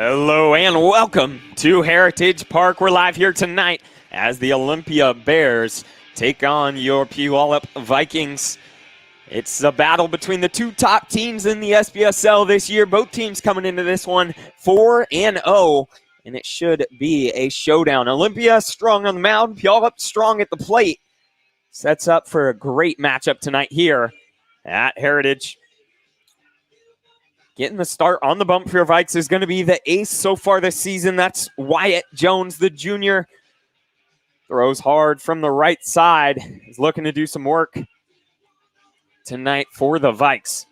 Hello and welcome to Heritage Park. We're live here tonight as the Olympia Bears take on your Puyallup Vikings. It's a battle between the two top teams in the SPSL this year. Both teams coming into this one 4-0, and it should be a showdown. Olympia strong on the mound, Puyallup strong at the plate. Sets up for a great matchup tonight here at Heritage. Getting the start on the bump for your Vikes is going to be the ace so far this season. That's Wyatt Jones, the junior. Throws hard from the right side. He's looking to do some work tonight for the Vikes.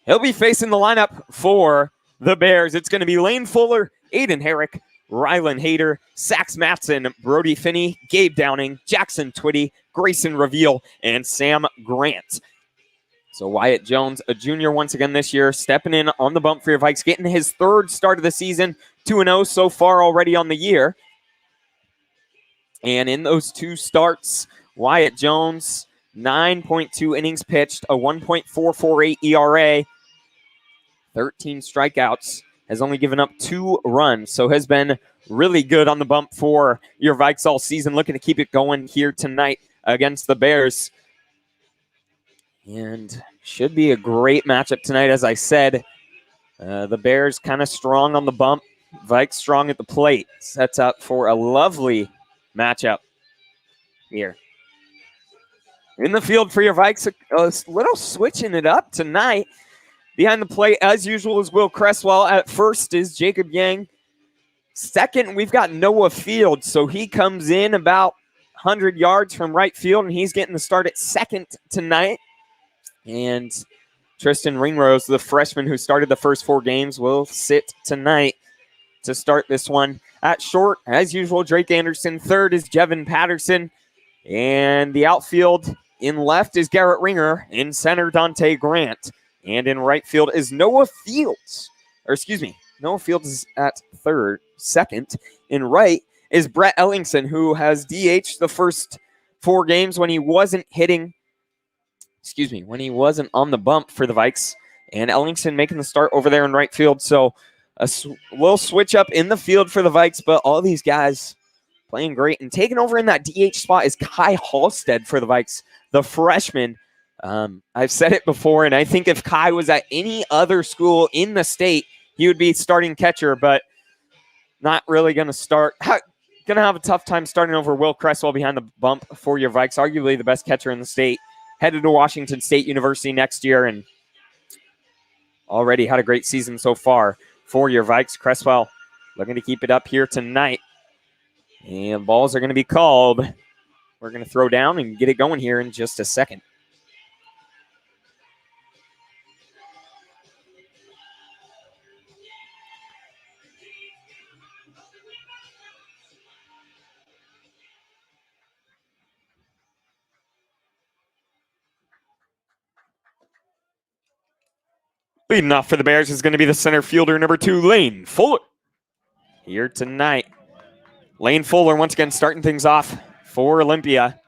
He'll be facing the lineup for the Bears. It's going to be Lane Fuller, Aiden Herrick, Rylan Hayter, Sax Matson, Brody Finney, Gabe Downing, Jackson Twitty, Grayson Reveal, and Sam Grant. So Wyatt Jones, a junior once again this year, stepping in on the bump for your Vikes, getting his third start of the season, 2-0 so far already on the year. And in those two starts, Wyatt Jones, 9.2 innings pitched, a 1.448 ERA, 13 strikeouts, has only given up 2 runs, so has been really good on the bump for your Vikes all season, looking to keep it going here tonight against the Bears. And should be a great matchup tonight, as I said. The Bears kind of strong on the bump. Vikes strong at the plate. Sets up for a lovely matchup here. In the field for your Vikes, a little switching it up tonight. Behind the plate, as usual, is Will Cresswell. At first is Jacob Yang. Second, we've got Noah Field. So he comes in about 100 yards from right field, and he's getting the start at second tonight. And Tristan Ringrose, the freshman who started the first 4 games, will sit tonight to start this one. At short, as usual, Drake Anderson. Third is Jeffen Patterson. And the outfield in left is Garrett Ringer. In center, Dante Grant. And in right field is Noah Fields. Noah Fields is at second. In right is Brett Ellingson, who has DH'd the first 4 games when he wasn't on the bump for the Vikes. And Ellingson making the start over there in right field. So a little switch up in the field for the Vikes, but all these guys playing great. And taking over in that DH spot is Kai Halstead for the Vikes, the freshman. I've said it before, and I think if Kai was at any other school in the state, he would be starting catcher, but not really going to start. Going to have a tough time starting over Will Cresswell behind the bump for your Vikes, arguably the best catcher in the state. Headed to Washington State University next year, and already had a great season so far for your Vikes. Cresswell looking to keep it up here tonight. And balls are going to be called. We're going to throw down and get it going here in just a second. Leading off for the Bears is going to be the center fielder, number 2, Lane Fuller. Here tonight. Lane Fuller once again starting things off for Olympia.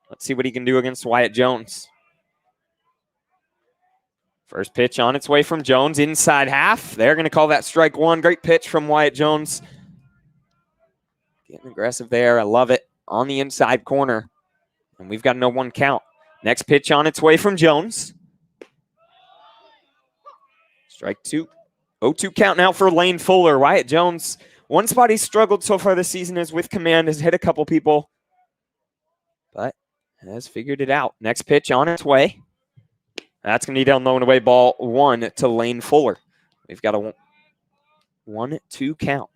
Let's see what he can do against Wyatt Jones. First pitch on its way from Jones, inside half. They're going to call that strike 1. Great pitch from Wyatt Jones. Getting aggressive there. I love it. On the inside corner. And we've got a 0-1 count. Next pitch on its way from Jones. Strike 2. 0-2 count now for Lane Fuller. Wyatt Jones, one spot he's struggled so far this season is with command. Has hit a couple people, but has figured it out. Next pitch on its way. That's going to be down low and away, ball 1 to Lane Fuller. We've got a 1-2 count.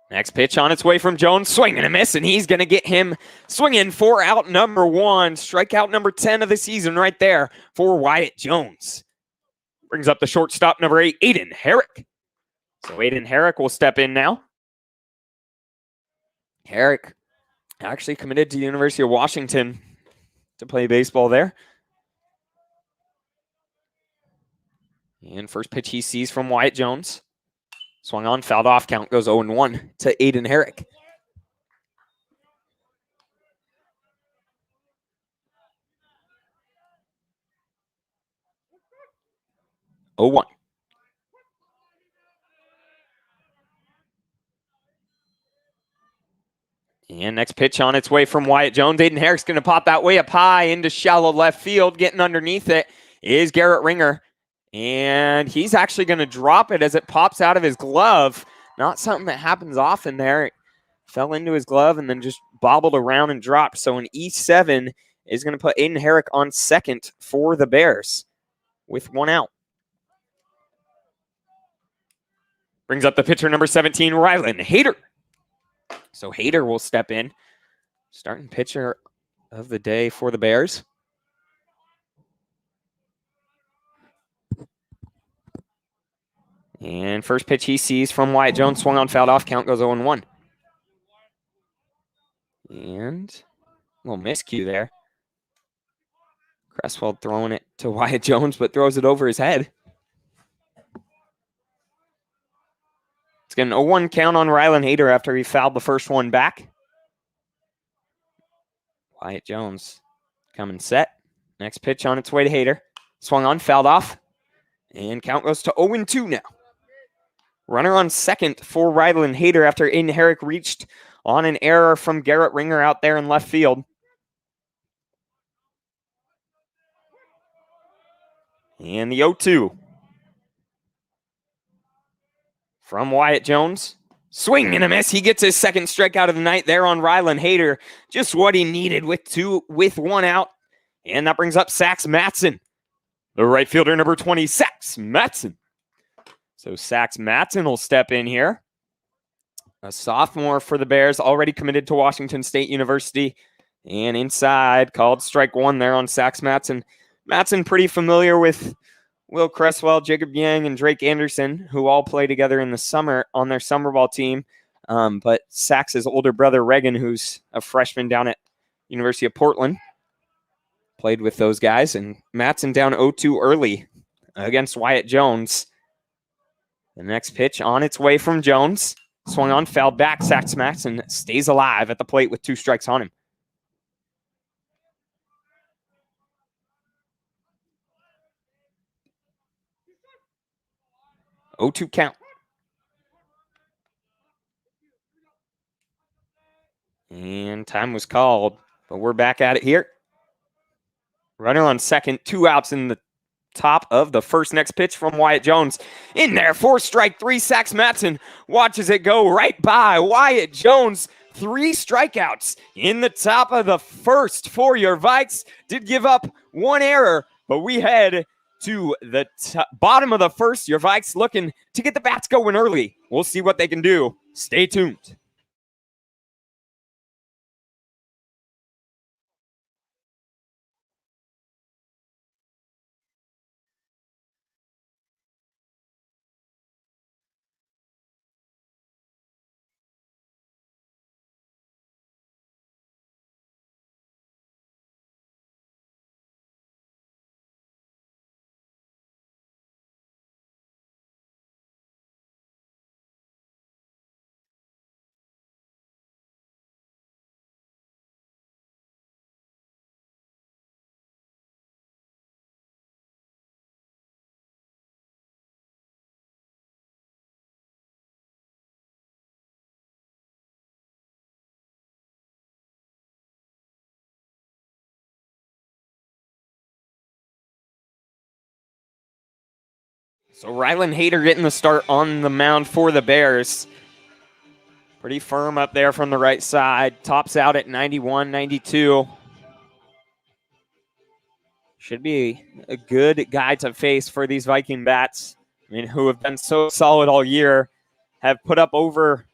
Next pitch on its way from Jones. Swing and a miss, and he's going to get him swinging for out number 1. Strikeout number 10 of the season right there for Wyatt Jones. Brings up the shortstop, number 8, Aiden Herrick. So Aiden Herrick will step in now. Herrick actually committed to the University of Washington to play baseball there. And first pitch he sees from Wyatt Jones. Swung on, fouled off, count goes 0-1 to Aiden Herrick. 0-1. And next pitch on its way from Wyatt Jones. Aiden Herrick's going to pop that way up high into shallow left field. Getting underneath it is Garrett Ringer. And he's actually going to drop it as it pops out of his glove. Not something that happens often there. It fell into his glove and then just bobbled around and dropped. So an E7 is going to put Aiden Herrick on second for the Bears with 1 out. Brings up the pitcher number 17, Rylan Hayter. So Hayter will step in. Starting pitcher of the day for the Bears. And first pitch he sees from Wyatt Jones, swung on, fouled off, count goes 0-1. And a little miscue there. Cresswell throwing it to Wyatt Jones, but throws it over his head. It's getting an 0-1 count on Rylan Hayter after he fouled the first one back. Wyatt Jones coming set. Next pitch on its way to Hayter. Swung on, fouled off. And count goes to 0-2 now. Runner on second for Rylan Hayter after Aiden Herrick reached on an error from Garrett Ringer out there in left field. And the 0-2 from Wyatt Jones. Swing and a miss. He gets his second strikeout of the night there on Rylan Hayter. Just what he needed with 1 out. And that brings up Sax Matson, the right fielder number 20, Sax Matson. So Sax Matson will step in here. A sophomore for the Bears, already committed to Washington State University. And inside, called strike 1 there on Sax Matson. Matson pretty familiar with Will Cresswell, Jacob Yang, and Drake Anderson, who all play together in the summer on their summer ball team. But Sax's older brother, Reagan, who's a freshman down at University of Portland, played with those guys. And Matson down 0-2 early against Wyatt Jones. The next pitch on its way from Jones. Swung on, fouled back. Sax Matson stays alive at the plate with 2 strikes on him. Oh, 2 count. And time was called, but we're back at it here. Runner on second, 2 outs in the top of the first. Next pitch from Wyatt Jones. In there, 4 strike 3. Sax Matson watches it go right by Wyatt Jones. 3 strikeouts in the top of the first for your Vikes. Did give up 1 error, but we head to the bottom of the first. Your Vikes looking to get the bats going early. We'll see what they can do. Stay tuned. So Rylan Hayter getting the start on the mound for the Bears. Pretty firm up there from the right side. Tops out at 91, 92. Should be a good guy to face for these Viking bats. I mean, who have been so solid all year, have put up over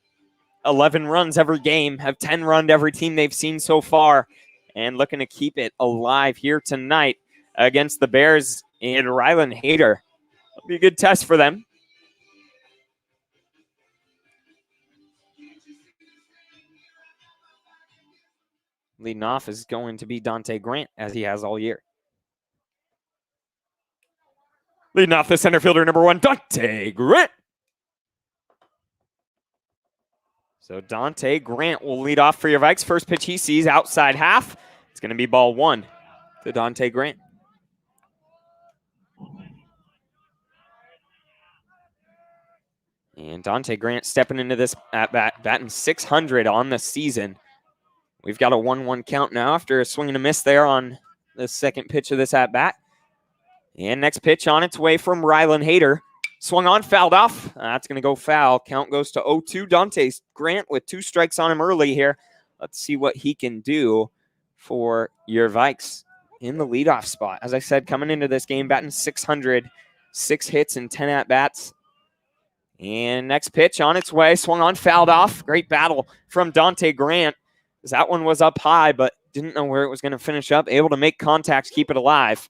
11 runs every game, have 10 runned every team they've seen so far, and looking to keep it alive here tonight against the Bears and Rylan Hayter. It'll be a good test for them. Leading off is going to be Dante Grant, as he has all year. Leading off the center fielder, number 1, Dante Grant. So Dante Grant will lead off for your Vikes. First pitch he sees, outside half. It's going to be ball 1 to Dante Grant. And Dante Grant stepping into this at-bat, batting .600 on the season. We've got a 1-1 count now after a swing and a miss there on the second pitch of this at-bat. And next pitch on its way from Rylan Hayter. Swung on, fouled off. That's going to go foul. Count goes to 0-2. Dante Grant with 2 strikes on him early here. Let's see what he can do for your Vikes in the leadoff spot. As I said, coming into this game, batting .600, 6 hits and 10 at-bats. And next pitch on its way, swung on, fouled off. Great battle from Dante Grant. That one was up high, but didn't know where it was going to finish up. Able to make contact, keep it alive.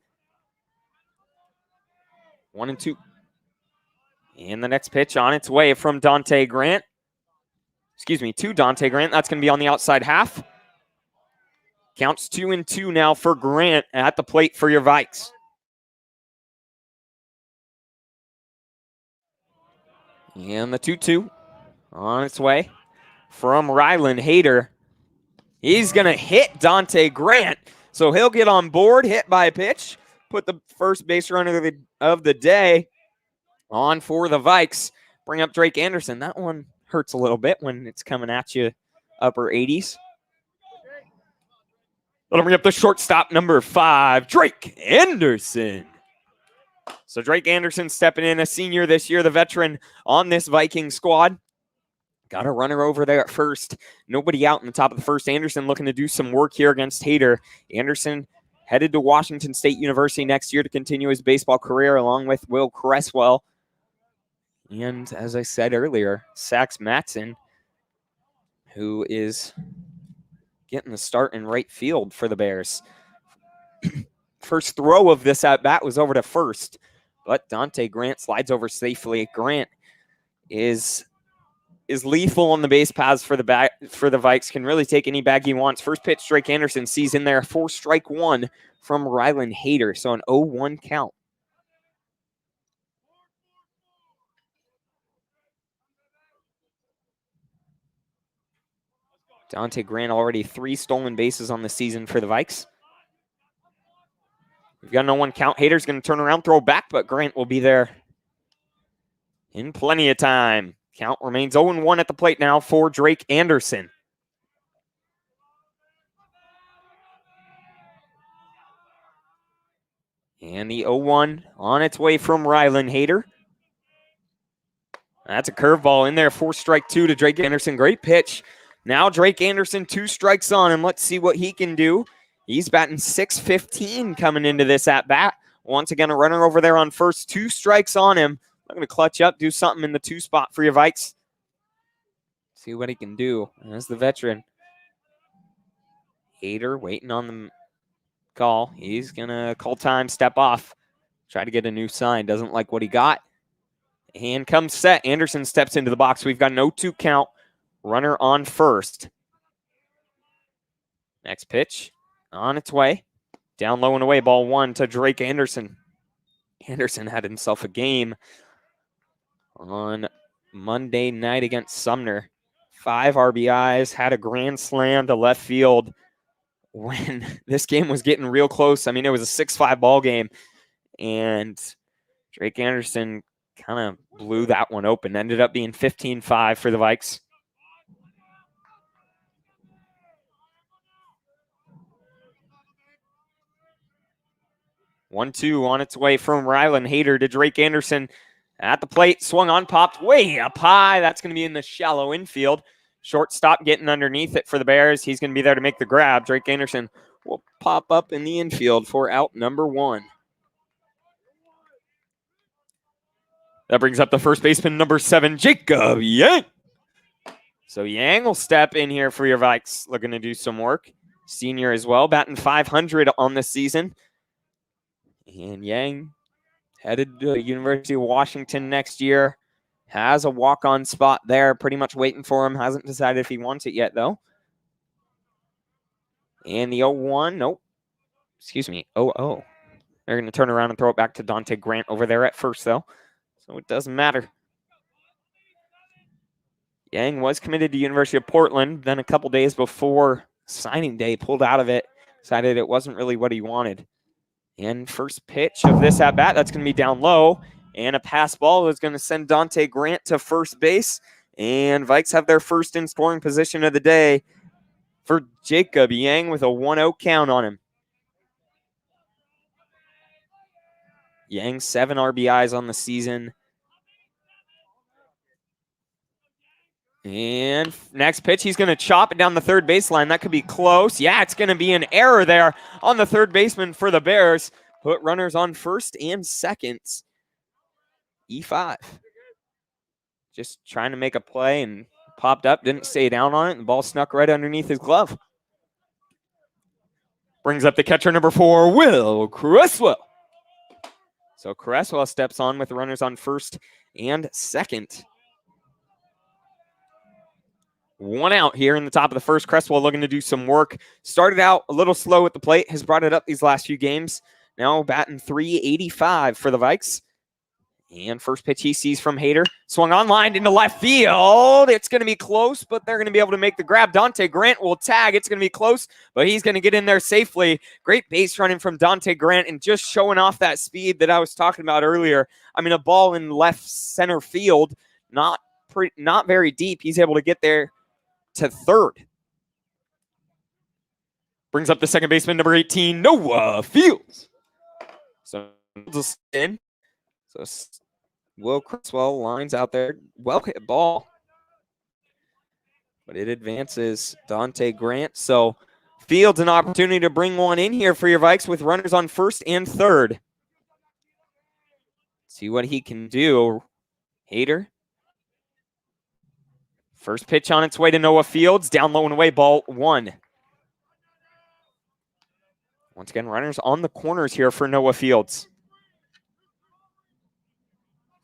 1-2. And the next pitch on its way from Dante Grant. To Dante Grant. That's going to be on the outside half. Counts 2-2 now for Grant at the plate for your Vikes. And the 2-2 on its way from Rylan Hayter. He's going to hit Dante Grant, so he'll get on board, hit by a pitch, put the first base runner of the day on for the Vikes. Bring up Drake Anderson. That one hurts a little bit when it's coming at you upper 80s. That'll bring up the shortstop, number 5, Drake Anderson. So Drake Anderson stepping in, a senior this year, the veteran on this Viking squad. Got a runner over there at first. Nobody out in the top of the first. Anderson looking to do some work here against Hayter. Anderson headed to Washington State University next year to continue his baseball career along with Will Cresswell. And as I said earlier, Sax Matson, who is getting the start in right field for the Bears. First throw of this at-bat was over to first, but Dante Grant slides over safely. Grant is lethal on the base paths for the Vikes, can really take any bag he wants. First pitch, Drake Anderson sees in there, 4-strike-1 from Rylan Hayter, so an 0-1 count. Dante Grant already 3 stolen bases on the season for the Vikes. We've got an 0-1 count. Hayter's going to turn around, throw back, but Grant will be there in plenty of time. Count remains 0-1 at the plate now for Drake Anderson. And the 0-1 on its way from Rylan Hayter. That's a curveball in there, 4-strike-2 to Drake Anderson. Great pitch. Now Drake Anderson, 2 strikes on him. Let's see what he can do. He's batting .615 coming into this at-bat. Once again, a runner over there on first. 2 strikes on him. I'm going to clutch up, do something in the 2 spot for your Vikes. See what he can do as the veteran. Hayter waiting on the call. He's going to call time, step off. Try to get a new sign. Doesn't like what he got. And comes set. Anderson steps into the box. We've got an 0-2 count. Runner on first. Next pitch on its way. Down low and away, ball 1 to Drake Anderson. Anderson had himself a game on Monday night against Sumner. 5 RBIs, had a grand slam to left field when this game was getting real close. I mean, it was a 6-5 ball game, and Drake Anderson kind of blew that one open. Ended up being 15-5 for the Vikes. One-two on its way from Rylan Hayter to Drake Anderson at the plate. Swung on, popped way up high. That's going to be in the shallow infield. Shortstop getting underneath it for the Bears. He's going to be there to make the grab. Drake Anderson will pop up in the infield for out number 1. That brings up the first baseman, number 7, Jacob Yang. So Yang will step in here for your Vikes, looking to do some work. Senior as well, batting .500 on the season. And Yang headed to the University of Washington next year. Has a walk-on spot there, pretty much waiting for him. Hasn't decided if he wants it yet, though. And the 0-1, nope. Excuse me, 0-0. They're going to turn around and throw it back to Dante Grant over there at first, though. So it doesn't matter. Yang was committed to University of Portland. Then a couple days before signing day, pulled out of it. Decided it wasn't really what he wanted. And first pitch of this at-bat, that's going to be down low. And a pass ball is going to send Dante Grant to first base. And Vikes have their first in scoring position of the day for Jacob Yang with a 1-0 count on him. Yang, 7 RBIs on the season. And next pitch, he's going to chop it down the third baseline. That could be close. Yeah, it's going to be an error there on the third baseman for the Bears. Put runners on first and second. E5. Just trying to make a play and popped up, didn't stay down on it, and the ball snuck right underneath his glove. Brings up the catcher, number 4, Will Cresswell. So Cresswell steps on with runners on first and second. 1 out here in the top of the first. Cresswell looking to do some work. Started out a little slow at the plate. Has brought it up these last few games. Now batting .385 for the Vikes. And first pitch he sees from Hayter. Swung on line into left field. It's going to be close, but they're going to be able to make the grab. Dante Grant will tag. It's going to be close, but he's going to get in there safely. Great base running from Dante Grant and just showing off that speed that I was talking about earlier. I mean, a ball in left center field, not very deep. He's able to get there to third. Brings up the second baseman, number 18, Noah Fields. So in. So Will Cresswell lines out there. Well hit ball. But it advances Dante Grant. So Fields an opportunity to bring one in here for your Vikes with runners on first and third. See what he can do. Hayter. First pitch on its way to Noah Fields. Down low and away, ball 1. Once again, runners on the corners here for Noah Fields.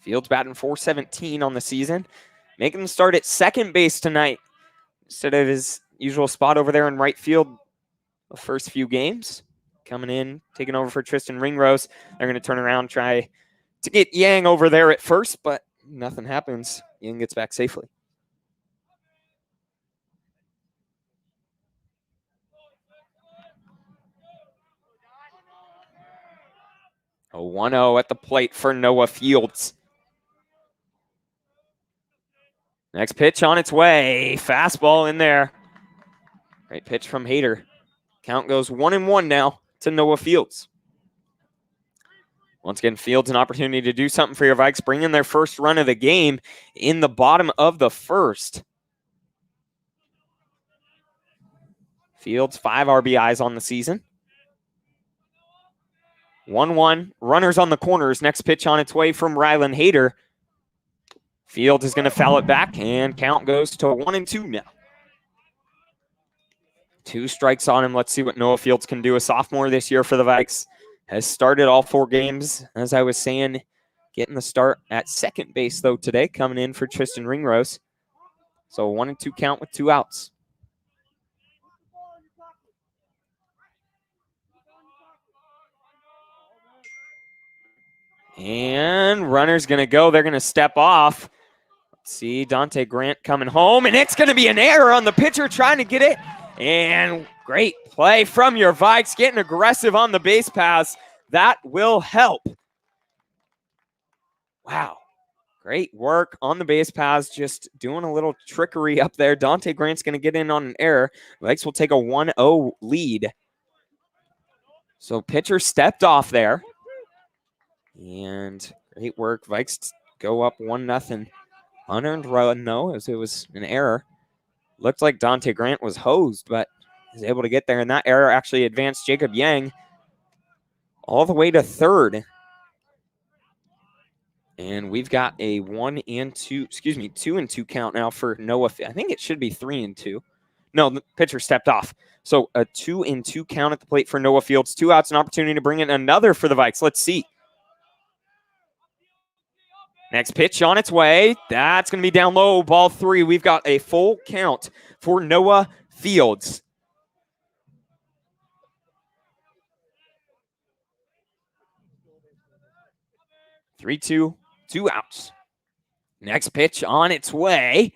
Fields batting .417 on the season. Making the start at second base tonight instead of his usual spot over there in right field the first few games. Coming in, taking over for Tristan Ringrose. They're going to turn around, try to get Yang over there at first, but nothing happens. Yang gets back safely. A 1-0 at the plate for Noah Fields. Next pitch on its way. Fastball in there. Great pitch from Hayter. Count goes 1-1 now to Noah Fields. Once again, Fields an opportunity to do something for your Vikes. Bring in their first run of the game in the bottom of the first. Fields, 5 RBIs on the season. 1-1. Runners on the corners. Next pitch on its way from Rylan Hayter. Fields is going to foul it back, and count goes to 1-2 now. 2 strikes on him. Let's see what Noah Fields can do. A sophomore this year for the Vikes. Has started all 4 games, as I was saying. Getting the start at second base, though, today. Coming in for Tristan Ringrose. So 1-2 count with 2 outs. And runner's going to go. They're going to step off. Let's see, Dante Grant coming home, and it's going to be an error on the pitcher trying to get it. And great play from your Vikes, getting aggressive on the base pass. That will help. Wow. Great work on the base pass, just doing a little trickery up there. Dante Grant's going to get in on an error. Vikes will take a 1-0 lead. So pitcher stepped off there. And great work. Vikes go up 1-0. Unearned run, no, as it was an error. Looked like Dante Grant was hosed, but was able to get there. And that error actually advanced Jacob Yang all the way to third. And we've got a 2-2 count now for Noah. I think it should be 3-2. No, the pitcher stepped off. So a 2-2 count at the plate for Noah Fields. 2 outs, an opportunity to bring in another for the Vikes. Let's see. Next pitch on its way. That's going to be down low. Ball 3. We've got a full count for Noah Fields. Three, 2 outs. Next pitch on its way.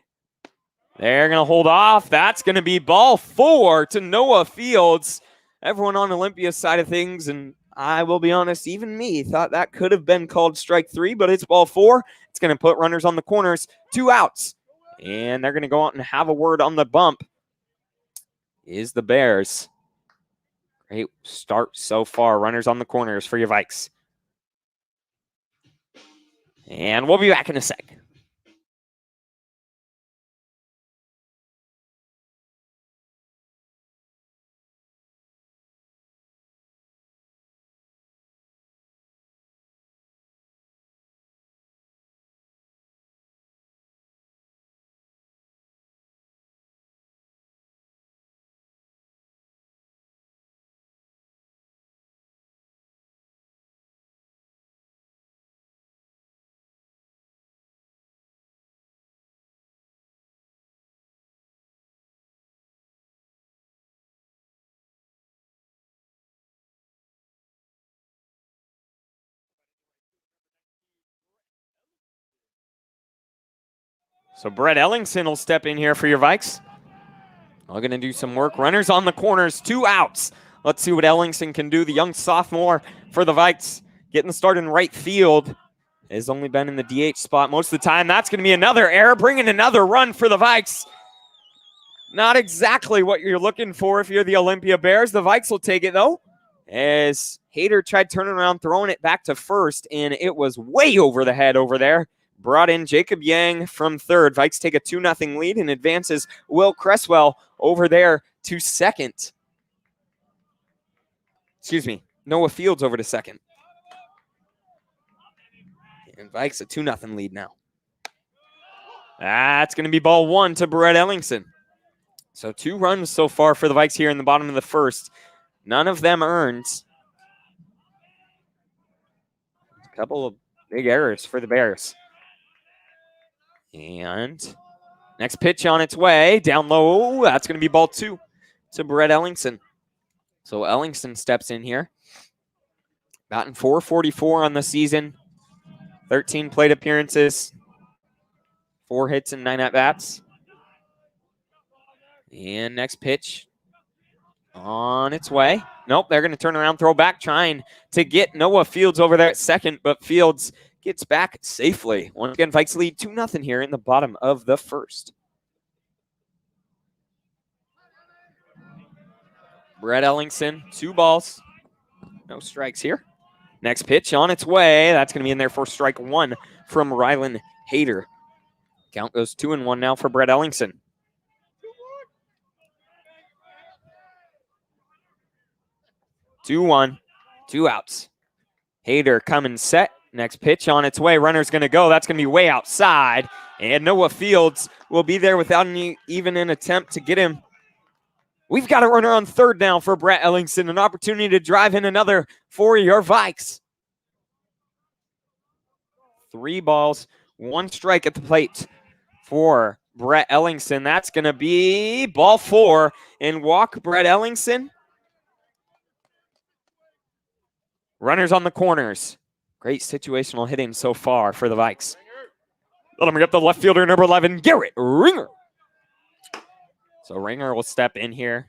They're going to hold off. That's going to be ball 4 to Noah Fields. Everyone on Olympia's side of things and I will be honest, even me thought that could have been called strike 3, but it's ball 4. It's going to put runners on the corners, 2 outs. And they're going to go out and have a word on the bump. Is the Bears. Great start so far. Runners on the corners for your Vikes. And we'll be back in a sec. So Brett Ellingson will step in here for your Vikes. We're going to do some work. Runners on the corners, 2 outs. Let's see what Ellingson can do. The young sophomore for the Vikes getting the start in right field. Has only been in the DH spot most of the time. That's going to be another error, bringing another run for the Vikes. Not exactly what you're looking for if you're the Olympia Bears. The Vikes will take it, though, as Hayter tried turning around, throwing it back to first, and it was way over the head over there. Brought in Jacob Yang from third. Vikes take a 2-0 lead and advances Will Cresswell over there to second. Excuse me, Noah Fields over to second. And Vikes a 2-0 lead now. That's going to be ball 1 to Brett Ellingson. So 2 runs so far for the Vikes here in the bottom of the first. None of them earned. A couple of big errors for the Bears. And next pitch on its way. Down low. That's going to be ball 2 to Brett Ellingson. So Ellingson steps in here. Batting .444 on the season. 13 plate appearances. 4 hits and 9 at-bats. And next pitch on its way. Nope, they're going to turn around, throw back, trying to get Noah Fields over there at second, but Fields gets back safely. Once again, Vikes lead 2-0 here in the bottom of the first. Brett Ellingson, 2 balls. No strikes here. Next pitch on its way. That's going to be in there for strike 1 from Rylan Hayter. Count goes 2-1 now for Brett Ellingson. Two, 1, 2 outs. Hayter coming set. Next pitch on its way. Runner's going to go. That's going to be way outside. And Noah Fields will be there without even an attempt to get him. We've got a runner on third now for Brett Ellingson. An opportunity to drive in another for your Vikes. 3 balls, 1 strike at the plate for Brett Ellingson. That's going to be ball 4 and walk Brett Ellingson. Runners on the corners. Great situational hitting so far for the Vikes. Let him get the left fielder, number 11, Garrett Ringer. So Ringer will step in here.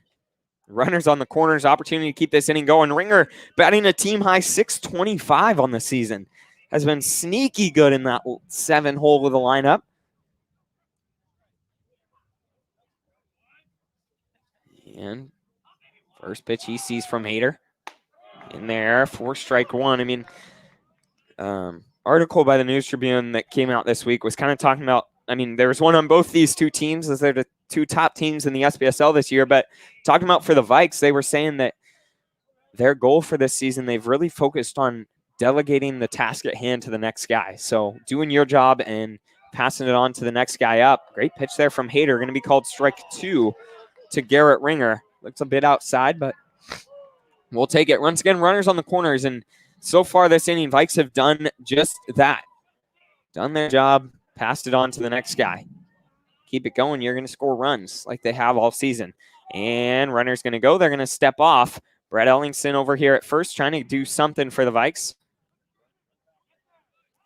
Runners on the corners, opportunity to keep this inning going. Ringer batting a team-high .625 on the season. Has been sneaky good in that 7 hole of the lineup. And first pitch he sees from Hayter. In there for strike 1. I mean, article by the News Tribune that came out this week was kind of talking about, I mean, there was one on both these 2 teams as they're the 2 top teams in the SPSL this year, but talking about for the Vikes, they were saying that their goal for this season, they've really focused on delegating the task at hand to the next guy. So doing your job and passing it on to the next guy up. Great pitch there from Hayter. Going to be called strike 2 to Garrett Ringer. Looks a bit outside, but we'll take it. Once again, runners on the corners. And so far this inning, Vikes have done just that. Done their job, passed it on to the next guy. Keep it going. You're going to score runs like they have all season. And runner's going to go. They're going to step off. Brett Ellingson over here at first trying to do something for the Vikes.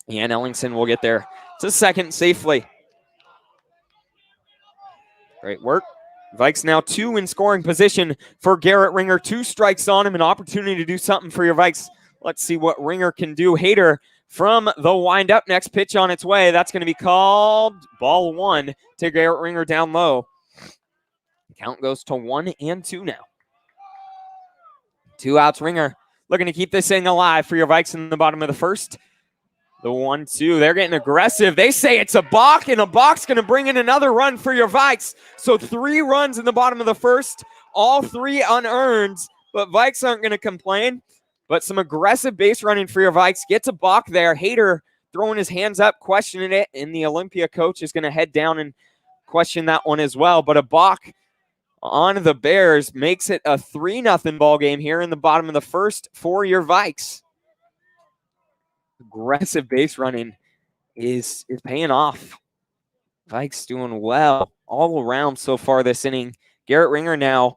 And Ellingson will get there to second safely. Great work. Vikes now 2 in scoring position for Garrett Ringer. 2 strikes on him, an opportunity to do something for your Vikes. Let's see what Ringer can do. Hayter from the windup. Next pitch on its way. That's going to be called ball 1 to Garrett Ringer down low. Count goes to 1-2 now. 2 outs. Ringer looking to keep this thing alive for your Vikes in the bottom of the first. The 1-2. They're getting aggressive. They say it's a balk, and a balk's going to bring in another run for your Vikes. So 3 runs in the bottom of the first, all 3 unearned, but Vikes aren't going to complain. But some aggressive base running for your Vikes. Gets a balk there. Hayter throwing his hands up, questioning it, and the Olympia coach is going to head down and question that one as well. But a balk on the Bears makes it a 3-0 ball game here in the bottom of the first for your Vikes. Aggressive base running is paying off. Vikes doing well all around so far this inning. Garrett Ringer now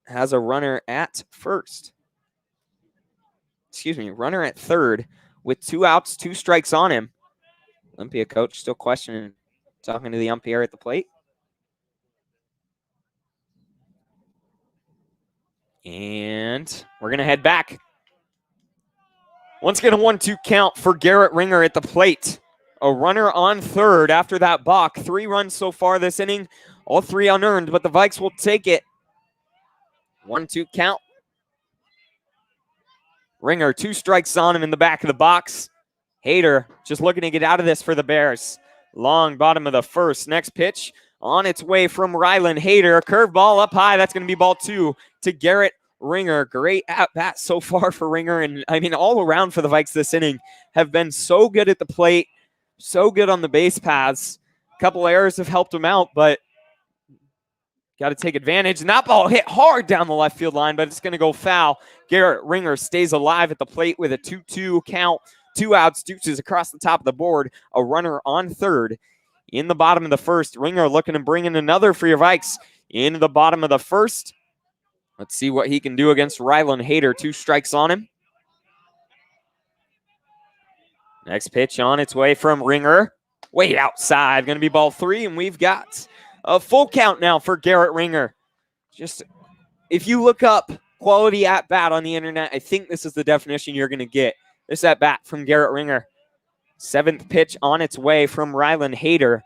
has a runner at first. Runner at third with 2 outs, 2 strikes on him. Olympia coach still questioning, talking to the umpire at the plate. And we're going to head back. Once again, a 1-2 count for Garrett Ringer at the plate. A runner on third after that balk. 3 runs so far this inning, all 3 unearned, but the Vikes will take it. 1-2 count. Ringer, 2 strikes on him in the back of the box. Hayter just looking to get out of this for the Bears. Long bottom of the first. Next pitch on its way from Rylan Hayter. Curveball up high. That's going to be ball 2 to Garrett Ringer. Great at bat so far for Ringer. And I mean, all around for the Vikes this inning have been so good at the plate, so good on the base paths. A couple errors have helped him out, but got to take advantage. And that ball hit hard down the left field line, but it's going to go foul. Garrett Ringer stays alive at the plate with a 2-2 count. 2 outs, deuces across the top of the board. A runner on third in the bottom of the first. Ringer looking to bring in another for your Vikes in the bottom of the first. Let's see what he can do against Rylan Hayter. 2 strikes on him. Next pitch on its way from Ringer. Way outside. Going to be ball 3, and we've got a full count now for Garrett Ringer. Just, if you look up quality at-bat on the internet, I think this is the definition you're going to get. This at-bat from Garrett Ringer. 7th pitch on its way from Rylan Hayter.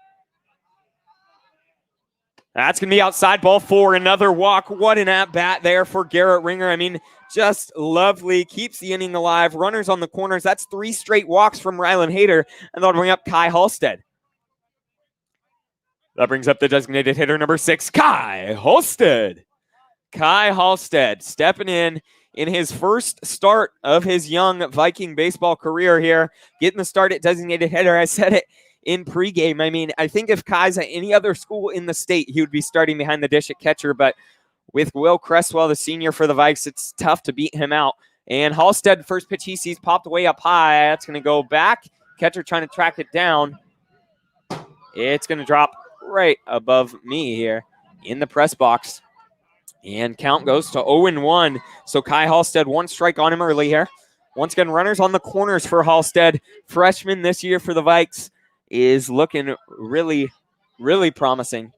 That's going to be outside, ball 4, another walk. What an at-bat there for Garrett Ringer. I mean, just lovely. Keeps the inning alive. Runners on the corners. That's 3 straight walks from Rylan Hayter, and that'll bring up Kai Halstead. That brings up the designated hitter number 6, Kai Halstead. Kai Halstead stepping in his first start of his young Viking baseball career here. Getting the start at designated hitter. I said it in pregame. I mean, I think if Kai's at any other school in the state, he would be starting behind the dish at catcher. But with Will Cresswell, the senior for the Vikes, it's tough to beat him out. And Halstead, first pitch he sees popped way up high. That's going to go back. Catcher trying to track it down. It's going to drop right above me here in the press box. And count goes to 0-1. So Kai Halstead, 1 strike on him early here. Once again, runners on the corners for Halstead. Freshman this year for the Vikes is looking really, really promising.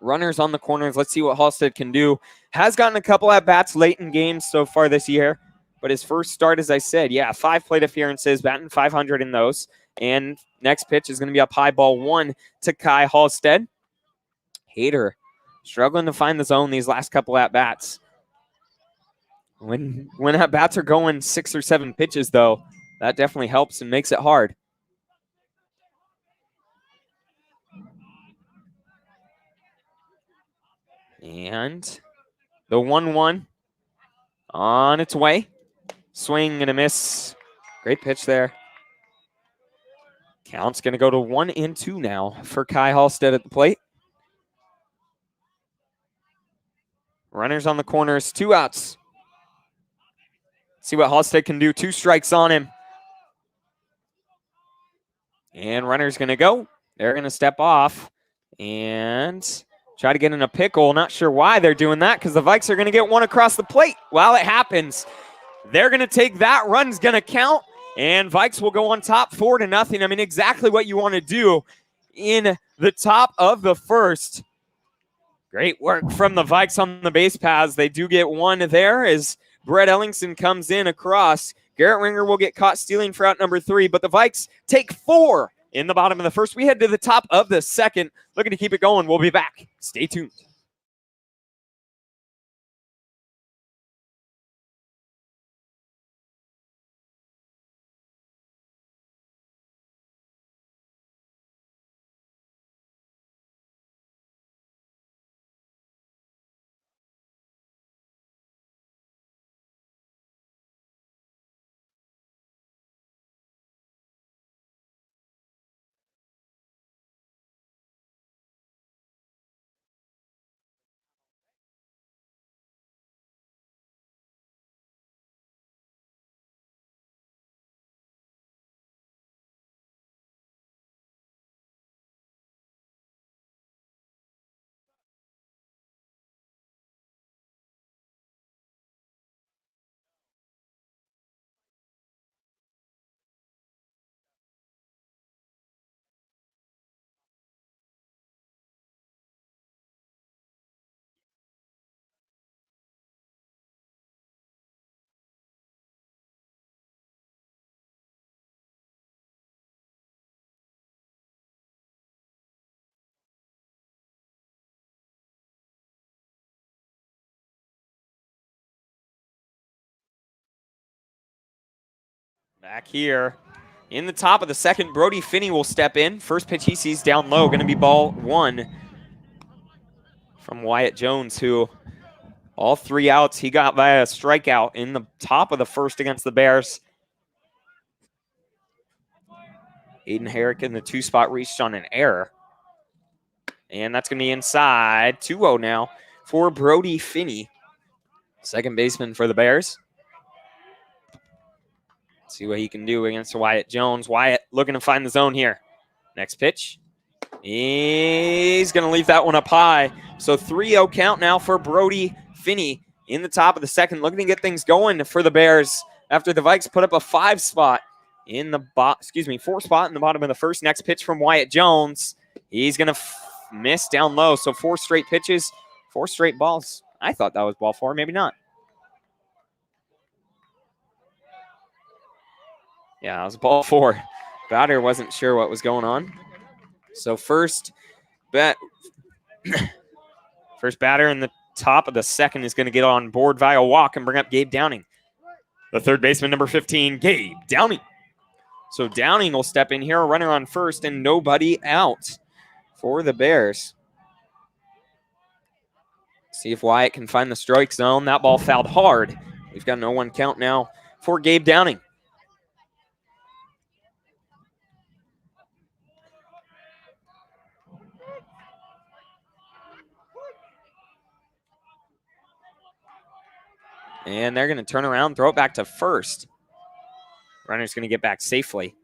Runners on the corners. Let's see what Halstead can do. Has gotten a couple at-bats late in games so far this year. But his first start, as I said, 5 plate appearances, batting .500 in those. And next pitch is going to be up high, ball 1 to Kai Halstead. Hayter struggling to find the zone these last couple at-bats. When at-bats are going 6 or 7 pitches, though, that definitely helps and makes it hard. And the 1-1 on its way. Swing and a miss. Great pitch there. Count's going to go to 1-2 now for Kai Halstead at the plate. Runners on the corners, 2 outs. See what Halstead can do. 2 strikes on him. And runner's going to go. They're going to step off and try to get in a pickle. Not sure why they're doing that, because the Vikes are going to get 1 across the plate. While it happens, they're going to take that. Run's going to count, and Vikes will go on top 4-0. I mean, exactly what you want to do in the top of the first. Great work from the Vikes on the base paths. They do get one there as Brett Ellingson comes in across. Garrett Ringer will get caught stealing for out number 3, but the Vikes take 4 in the bottom of the first. We head to the top of the second, looking to keep it going. We'll be back. Stay tuned. Back here in the top of the second, Brody Finney will step in. First pitch he sees down low, going to be ball 1 from Wyatt Jones, who all 3 outs he got via a strikeout in the top of the first against the Bears. Aiden Herrick in the 2 spot reached on an error. And that's going to be inside. 2-0 now for Brody Finney, second baseman for the Bears. See what he can do against Wyatt Jones. Wyatt looking to find the zone here. Next pitch. He's going to leave that one up high. So 3-0 count now for Brody Finney in the top of the second, looking to get things going for the Bears after the Vikes put up a 5 spot in the 4 spot in the bottom of the first. Next pitch from Wyatt Jones. He's going to miss down low. So 4 straight pitches, 4 straight balls. I thought that was ball 4, maybe not. Yeah, it was ball 4. Batter wasn't sure what was going on. So first batter in the top of the second is going to get on board via walk and bring up Gabe Downing. The third baseman, number 15, Gabe Downey. So Downing will step in here, a runner on first and nobody out for the Bears. See if Wyatt can find the strike zone. That ball fouled hard. We've got an 0-1 count now for Gabe Downing. And they're going to turn around, throw it back to first. Runner's going to get back safely.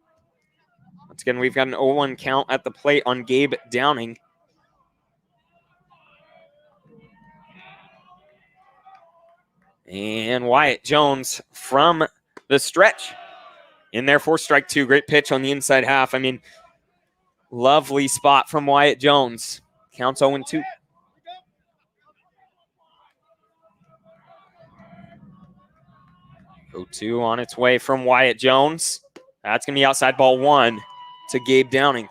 Once again, we've got an 0-1 count at the plate on Gabe Downing. And Wyatt Jones from the stretch in there for strike 2. Great pitch on the inside half. I mean, lovely spot from Wyatt Jones. Counts 0-2. Two on its way from Wyatt Jones. That's going to be outside ball 1 to Gabe Downing.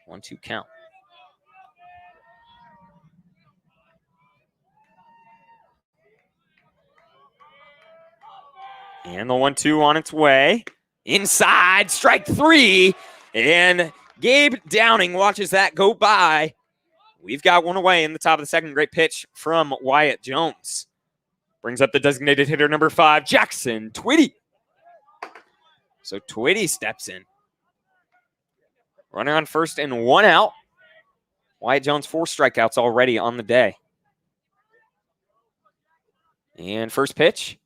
1-2 count. And the 1-2 on its way. Inside, strike 3. And Gabe Downing watches that go by. We've got one away in the top of the second. Great pitch from Wyatt Jones. Brings up the designated hitter, number 5, Jackson Twitty. So Twitty steps in. Runner on first and 1 out. Wyatt Jones 4 strikeouts already on the day. And first pitch,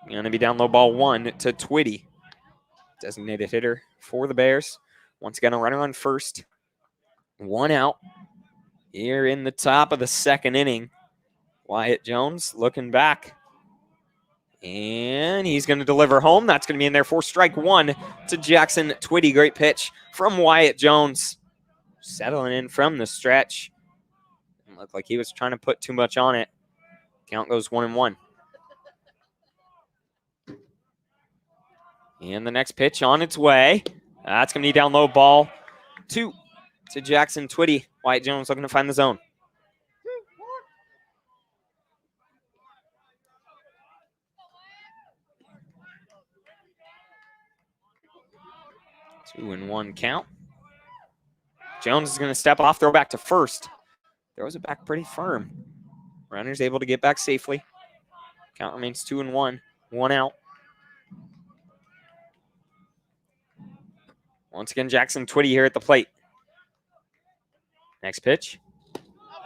going to be down low, ball 1 to Twitty. Designated hitter for the Bears. Once again, a runner on first. 1 out. Here in the top of the second inning. Wyatt Jones looking back. And he's going to deliver home. That's going to be in there for strike 1 to Jackson Twitty. Great pitch from Wyatt Jones. settling in from the stretch. It looked like he was trying to put too much on it. Count goes 1-1. And the next pitch on its way. That's going to be down low, ball 2 to Jackson Twitty. Wyatt Jones looking to find the zone. 2-1 count. Jones is going to step off, throw back to first. Throws it back pretty firm. Runner's able to get back safely. Count remains 2-1. 1 out. Once again, Jackson Twitty here at the plate. Next pitch.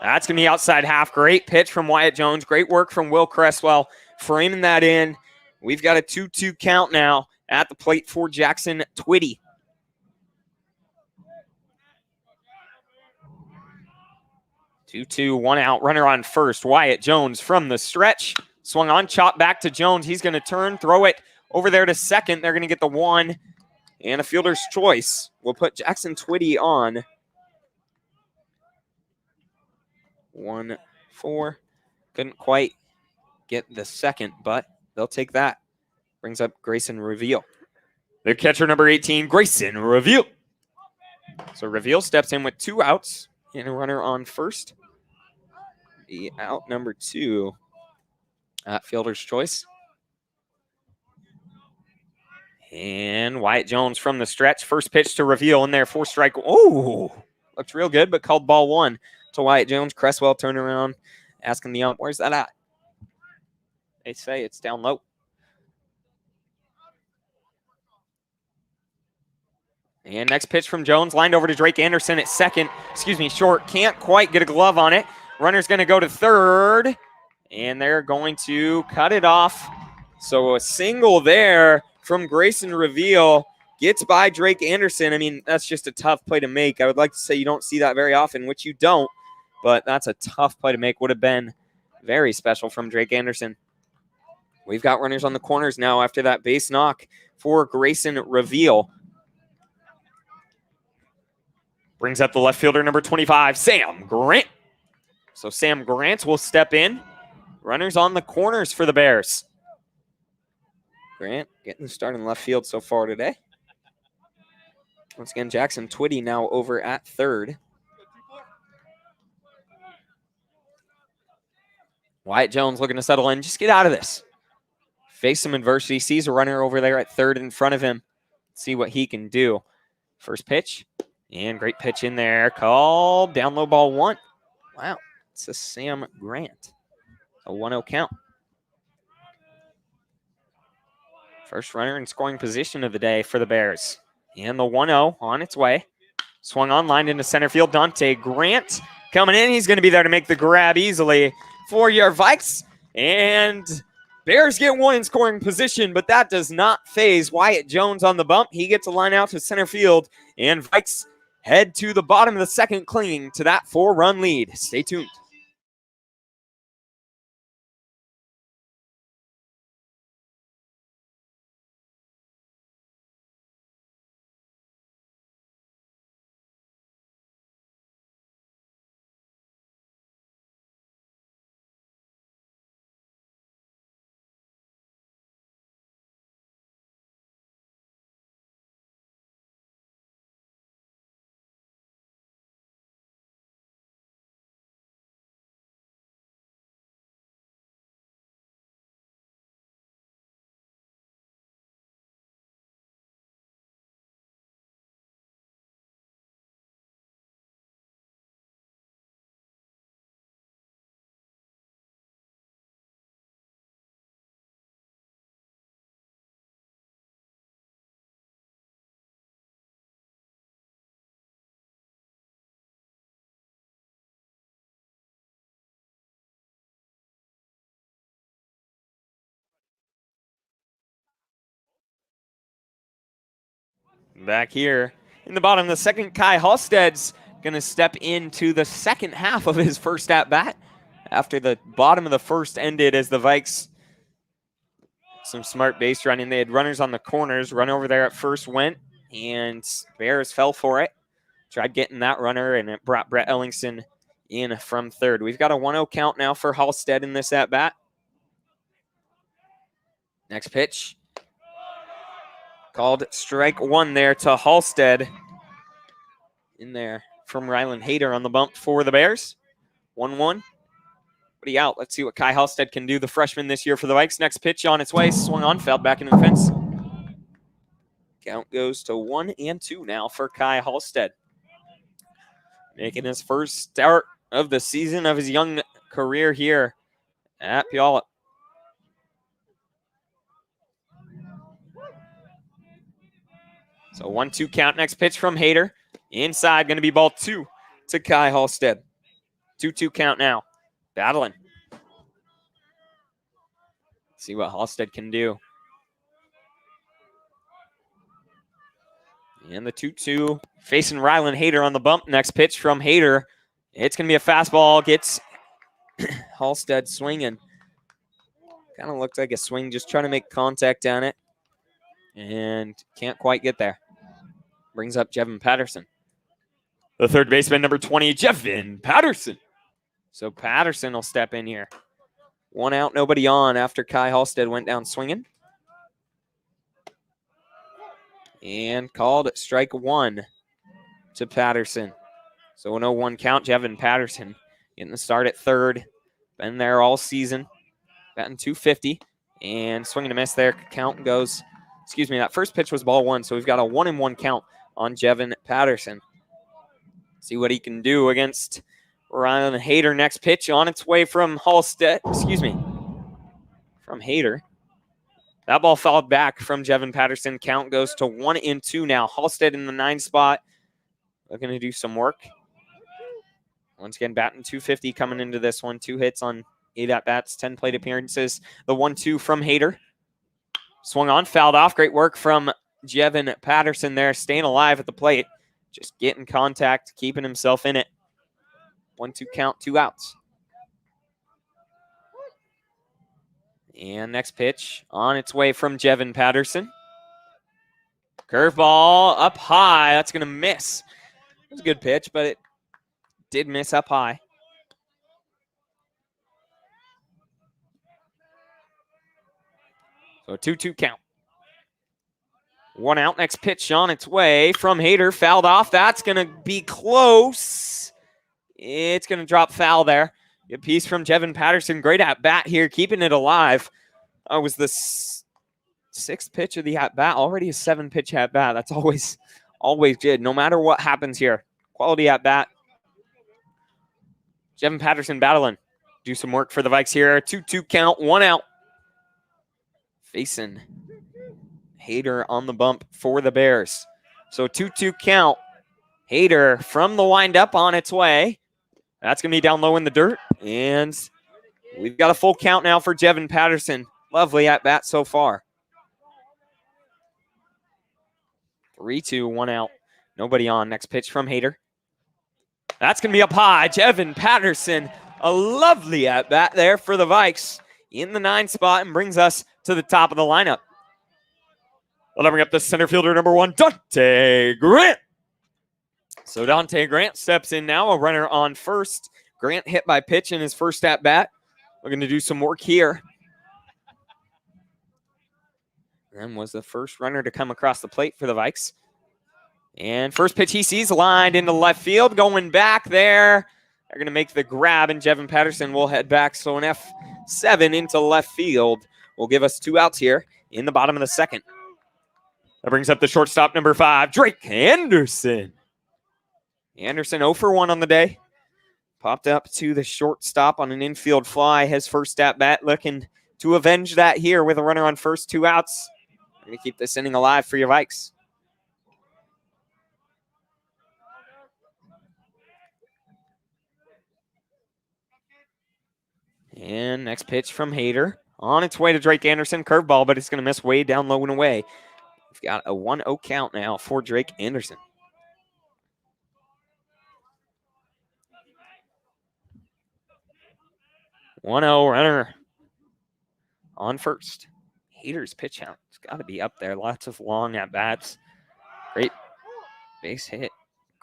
That's going to be outside half. Great pitch from Wyatt Jones. Great work from Will Cresswell framing that in. We've got a 2-2 count now at the plate for Jackson Twitty. Two, 1 out. Runner on first. Wyatt Jones from the stretch. Swung on, chop back to Jones. He's going to turn, throw it over there to second. They're going to get the 1 and a fielder's choice. We'll put Jackson Twitty on. 1-4. Couldn't quite get the second, but they'll take that. Brings up Grayson Reveal. Their catcher number 18, Grayson Reveal. So Reveal steps in with 2 outs and a runner on first. The out number 2 at fielder's choice. And Wyatt Jones from the stretch. First pitch to Reveal in there. 4 strike. Oh, looked real good, but called ball 1 to Wyatt Jones. Cresswell turned around, asking the ump, where's that at? They say it's down low. And next pitch from Jones, lined over to Drake Anderson at second. Short. Can't quite get a glove on it. Runner's going to go to third, and they're going to cut it off. So a single there from Grayson Reveal gets by Drake Anderson. I mean, that's just a tough play to make. I would like to say you don't see that very often, which you don't, but that's a tough play to make. Would have been very special from Drake Anderson. We've got runners on the corners now after that base knock for Grayson Reveal. Brings up the left fielder, number 25, Sam Grant. So Sam Grant will step in. Runners on the corners for the Bears. Grant getting the start in left field so far today. Once again, Jackson Twitty now over at third. Wyatt Jones looking to settle in. Just get out of this. Face some adversity. Sees a runner over there at third in front of him. See what he can do. First pitch. And great pitch in there. Called down low, ball 1. Wow. It's a Sam Grant. A 1-0 count. First runner in scoring position of the day for the Bears. And the 1-0 on its way. Swung on, lined into center field. Dante Grant coming in. He's going to be there to make the grab easily for your Vikes. And Bears get 1 in scoring position, but that does not faze Wyatt Jones on the bump. He gets a line out to center field. And Vikes head to the bottom of the second, clinging to that 4-run lead. Stay tuned. Back here in the bottom of the second, Kai Halstead's going to step into the second half of his first at-bat after the bottom of the first ended as the Vikes, some smart base running. They had runners on the corners. Run over there at first went, and Bears fell for it. tried getting that runner, and it brought Brett Ellingson in from third. We've got a 1-0 count now for Halstead in this at-bat. Next pitch. Called strike one there to Halstead. In there from Rylan Hayter on the bump for the Bears. 1-1. But he out. Let's see what Kai Halstead can do, the freshman this year for the Vikes. Next pitch on its way. Swung on, fouled back into the fence. Count goes to 1-2 now for Kai Halstead. Making his first start of the season of his young career here at Puyallup. So 1-2 count. Next pitch from Hayter. Inside, going to be ball 2 to Kai Halstead. 2-2 count now. Battling. See what Halstead can do. And the 2-2 facing Rylan Hayter on the bump. Next pitch from Hayter. It's going to be a fastball. Gets Halstead swinging. Kind of looks like a swing, just trying to make contact on it. And can't quite get there. Brings up Jeffen Patterson. The third baseman, number 20, Jeffen Patterson. So Patterson will step in here. 1 out, nobody on after Kai Halstead went down swinging. And called strike one to Patterson. So an 0-1 count. Jeffen Patterson getting the start at third. Been there all season. Batting .250. And swinging a miss there. Count goes, that first pitch was ball 1. So we've got a 1-1 count on Jeffen Patterson. See what he can do against Rylan Hayter. Next pitch on its way from Halstead. From Hayter. That ball fouled back from Jeffen Patterson. Count goes to 1-2 now. Halstead in the 9 spot. Looking to do some work. Once again, batting .250 coming into this one. 2 hits on 8 at-bats, 10 plate appearances. The 1-2 from Hayter. Swung on, fouled off. Great work from Jeffen Patterson there, staying alive at the plate. Just getting contact, keeping himself in it. 1-2 count, 2 outs. And next pitch on its way from Jeffen Patterson. Curveball up high. That's going to miss. It was a good pitch, but it did miss up high. So a 2-2 count. 1 out. Next pitch on its way from Hayter. Fouled off. That's going to be close. It's going to drop foul there. Good piece from Jeffen Patterson. Great at-bat here, keeping it alive. That was the 6th pitch of the at-bat. Already a 7-pitch at-bat. That's always good, no matter what happens here. Quality at-bat. Jeffen Patterson battling. Do some work for the Vikes here. 2-2 count, 1 out. Facing Hayter on the bump for the Bears. So 2-2 count. Hayter from the windup on its way. That's going to be down low in the dirt. And we've got a full count now for Jeffen Patterson. Lovely at-bat so far. 3-2, 1 out. Nobody on. Next pitch from Hayter. That's going to be up high. Jeffen Patterson, a lovely at-bat there for the Vikes in the 9 spot and brings us to the top of the lineup. We'll bring up the center fielder, number 1, Dante Grant. So Dante Grant steps in now, a runner on first. Grant hit by pitch in his first at-bat. We're going to do some work here. And was the first runner to come across the plate for the Vikes. And first pitch he sees lined into left field. Going back there. They're going to make the grab, and Jeffen Patterson will head back. So an F7 into left field will give us 2 outs here in the bottom of the 2nd. That brings up the shortstop, number 5, Drake Henderson. Anderson 0 for 1 on the day. Popped up to the shortstop on an infield fly. His first at-bat, looking to avenge that here with a runner on first, 2 outs. We're going to keep this inning alive for your Vikes. And next pitch from Hayter. On its way to Drake Anderson. Curveball, but it's going to miss way down low and away. We've got a 1-0 count now for Drake Anderson. 1-0 runner on first. Hayter's pitch count. It's got to be up there. Lots of long at-bats. Great base hit.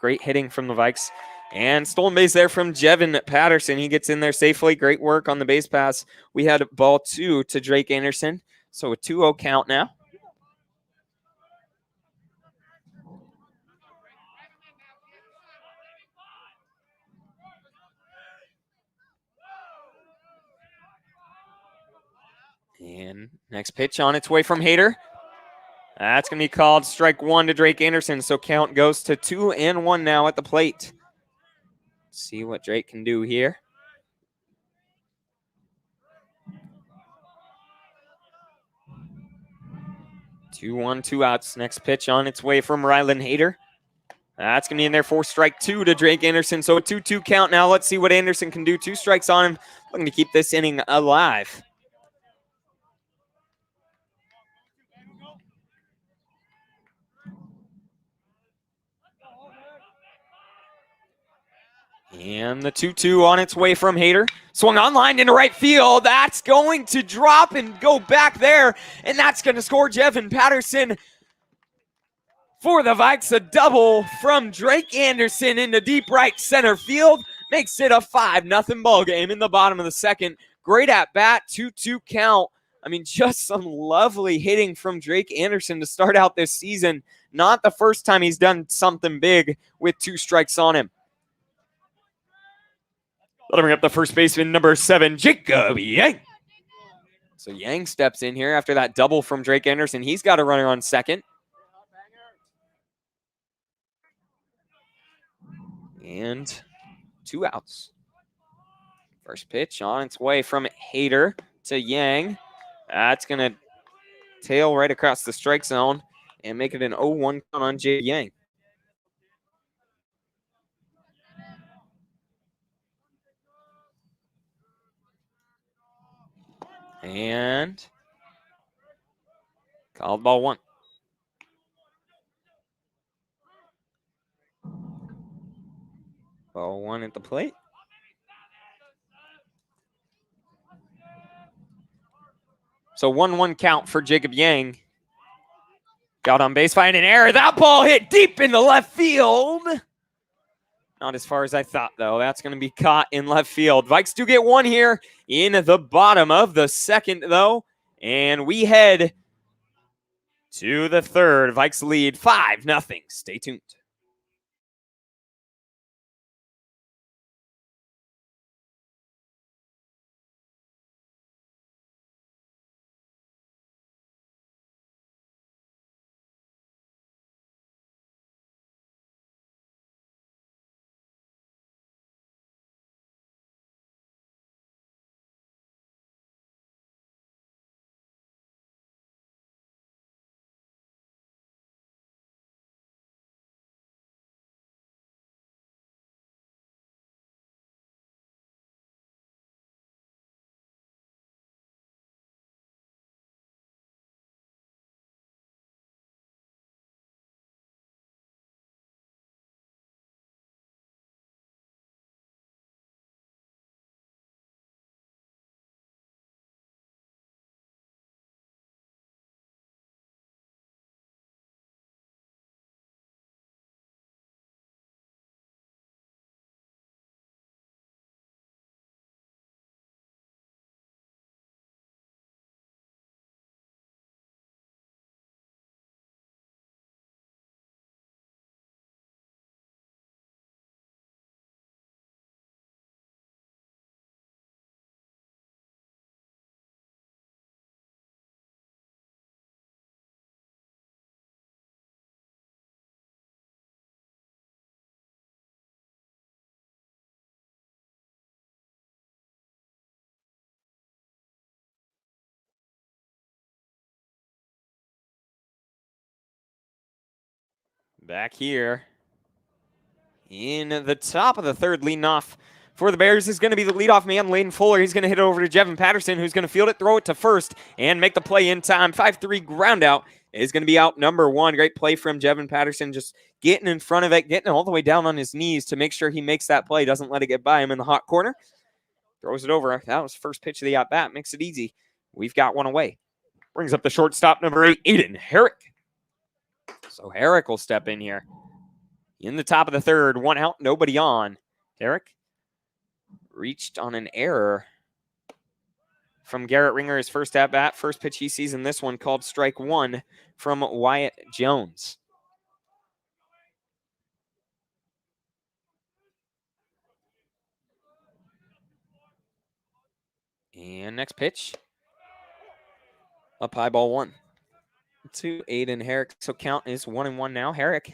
Great hitting from the Vikes. And stolen base there from Jeffen Patterson. He gets in there safely. Great work on the base pass. We had ball 2 to Drake Anderson. So a 2-0 count now. And next pitch on its way from Hayter. That's going to be called strike 1 to Drake Anderson. So count goes to 2-1 now at the plate. See what Drake can do here. 2-1, 2 outs. Next pitch on its way from Rylan Hayter. That's going to be in there for strike 2 to Drake Anderson. So a 2-2 count now. Let's see what Anderson can do. 2 strikes on him. Looking to keep this inning alive. And the 2-2 on its way from Hayter. Swung on line into right field. That's going to drop and go back there. And that's going to score Jeffen Patterson for the Vikes. A double from Drake Anderson into deep right center field. Makes it a 5-0 ball game in the bottom of the second. Great at bat, 2-2 count. I mean, just some lovely hitting from Drake Anderson to start out this season. Not the first time he's done something big with 2 strikes on him. Let him bring up the first baseman, number 7, Jacob Yang. So Yang steps in here after that double from Drake Anderson. He's got a runner on second. And 2 outs. First pitch on its way from Hayter to Yang. That's going to tail right across the strike zone and make it an 0-1 count on Jay Yang. And called ball 1. Ball 1 at the plate. So 1-1 count for Jacob Yang. Got on base, finding an error. That ball hit deep in the left field. Not as far as I thought, though. That's going to be caught in left field. Vikes do get 1 here in the bottom of the second, though. And we head to the third. Vikes lead 5-0. Stay tuned. Back here in the top of the third, leading off for the Bears is going to be the leadoff man, Layden Fuller. He's going to hit it over to Jeffen Patterson, who's going to field it, throw it to first, and make the play in time. 5-3 ground out is going to be out number 1. Great play from Jeffen Patterson, just getting in front of it, getting all the way down on his knees to make sure he makes that play, doesn't let it get by him in the hot corner. Throws it over. That was first pitch of the at-bat. Makes it easy. We've got 1 away. Brings up the shortstop, number 8, Aiden Herrick. So Herrick will step in here. In the top of the third, 1 out, nobody on. Derek reached on an error from Garrett Ringer, his first at-bat. First pitch he sees in this one, called strike 1 from Wyatt Jones. And next pitch, up high, ball 1 to Aiden Herrick. So count is 1-1 now. Herrick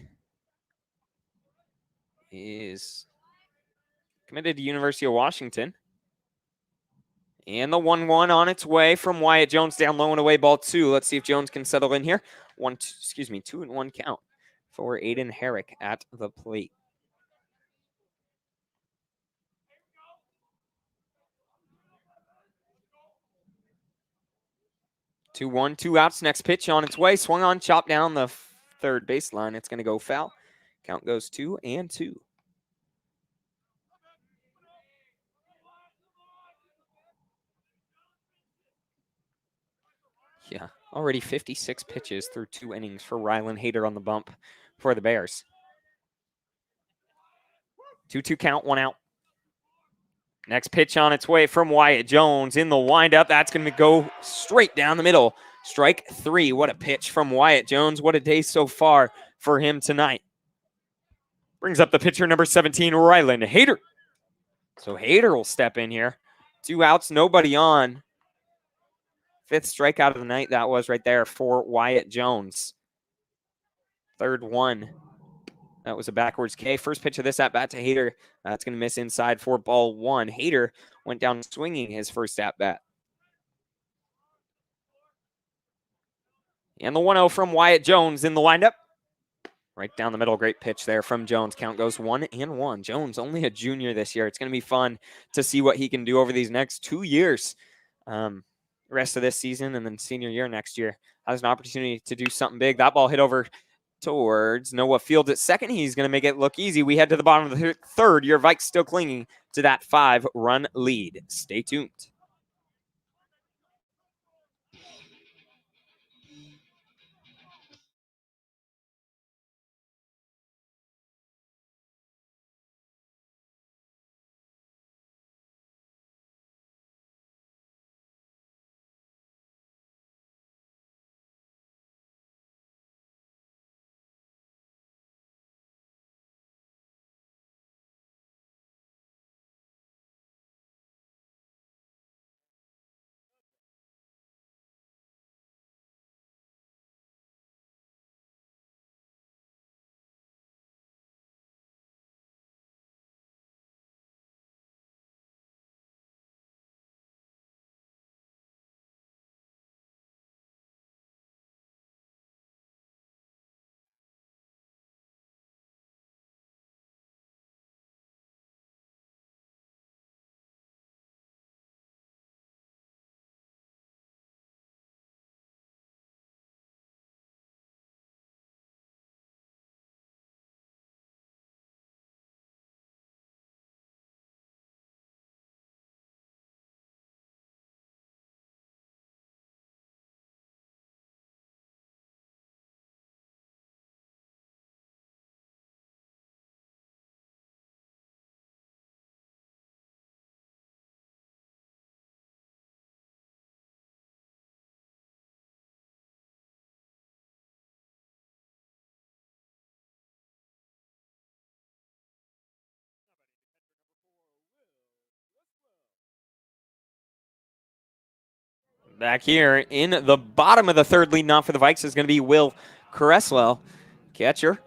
is committed to University of Washington. And the 1-1 on its way from Wyatt Jones, down low and away, ball 2. Let's see if Jones can settle in here. 2-1 count for Aiden Herrick at the plate. Two, 1, 2 outs. Next pitch on its way. Swung on, chopped down the third baseline. It's going to go foul. Count goes 2-2. Yeah, already 56 pitches through 2 innings for Rylan Hayter on the bump for the Bears. 2-2 count, 1 out. Next pitch on its way from Wyatt Jones in the windup. That's going to go straight down the middle. Strike 3. What a pitch from Wyatt Jones. What a day so far for him tonight. Brings up the pitcher number 17, Rylan Hayter. So Hayter will step in here. 2 outs, nobody on. 5th strikeout of the night, that was right there for Wyatt Jones. Third one. That was a backwards K. First pitch of this at-bat to Hayter. That's going to miss inside for ball 1. Hayter went down swinging his first at-bat. And the 1-0 from Wyatt Jones in the windup. Right down the middle. Great pitch there from Jones. Count goes 1-1. Jones, only a junior this year. It's going to be fun to see what he can do over these next 2 years. Rest of this season and then senior year next year. Has an opportunity to do something big. That ball hit over towards Noah Fields at second. He's going to make it look easy. We head to the bottom of the third. Your Vikes still clinging to that 5-run lead. Stay tuned. Back here in the bottom of the third, leading off for the Vikes is going to be Will Cresswell, catcher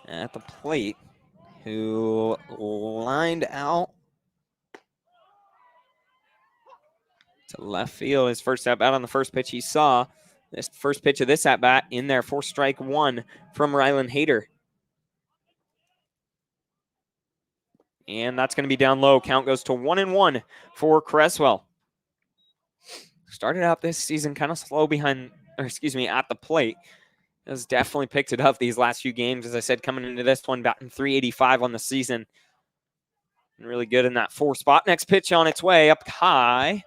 at the plate, who lined out to left field. His first at-bat on the first pitch he saw. This first pitch of this at-bat in there for strike 1 from Rylan Hayter. And that's going to be down low. Count goes to 1-1 for Cresswell. Started out this season kind of slow at the plate. Has definitely picked it up these last few games. As I said, coming into this one, batting .385 on the season. And really good in that 4 spot. Next pitch on its way up high.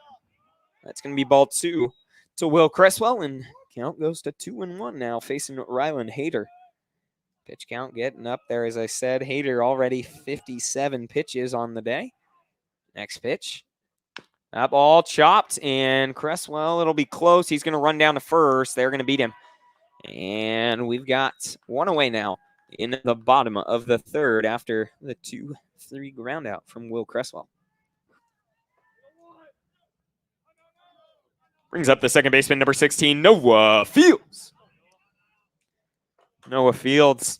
That's going to be ball 2 to Will Cresswell. And count goes to 2-1 now, facing Rylan Hayter. Pitch count getting up there, as I said. Hayter already 57 pitches on the day. Next pitch. That ball chopped, and Cresswell, it'll be close. He's going to run down to first. They're going to beat him. And we've got one away now in the bottom of the third after the 2-3 ground out from Will Cresswell. Brings up the second baseman, number 16, Noah Fields. Noah Fields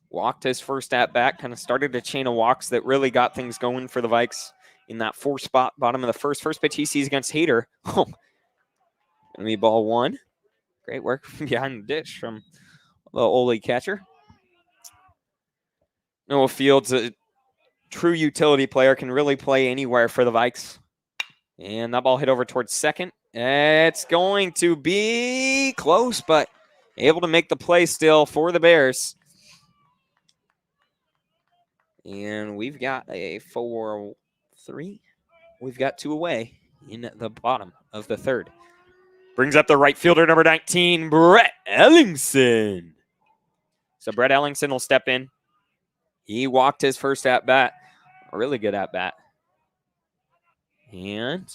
walked his first at-bat, kind of started a chain of walks that really got things going for the Vikes in that 4 spot, bottom of the first. First pitch he sees against Hayter. Oh, gonna be ball 1. Great work behind the dish from the Ole catcher. Noah Fields, a true utility player, can really play anywhere for the Vikes. And that ball hit over towards second. It's going to be close, but able to make the play still for the Bears. And we've got a 4-3. We've got 2 away in the bottom of the third. Brings up the right fielder, number 19, Brett Ellingson. So Brett Ellingson will step in. He walked his first at-bat. A really good at-bat. And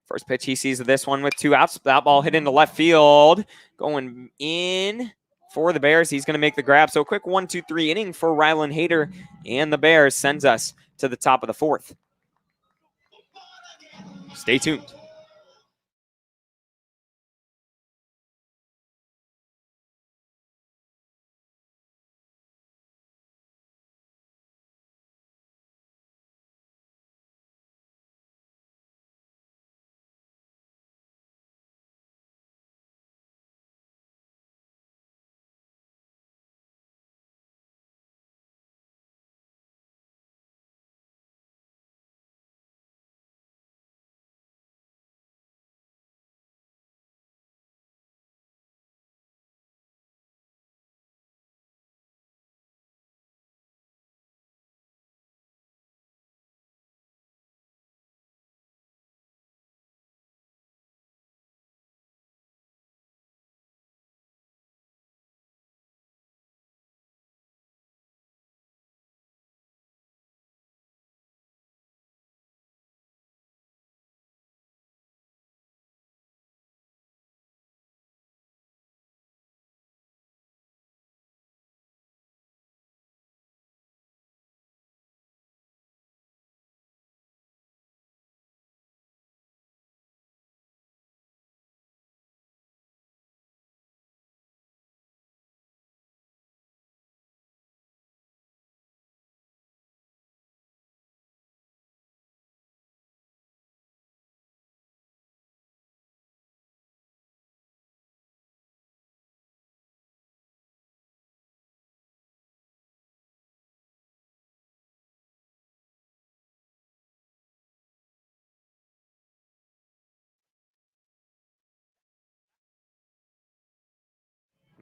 first pitch he sees of this one with 2 outs. That ball hit into left field. Going in for the Bears. He's going to make the grab. So a quick 1-2-3 inning for Rylan Hayter. And the Bears sends us to the top of the 4th. Stay tuned.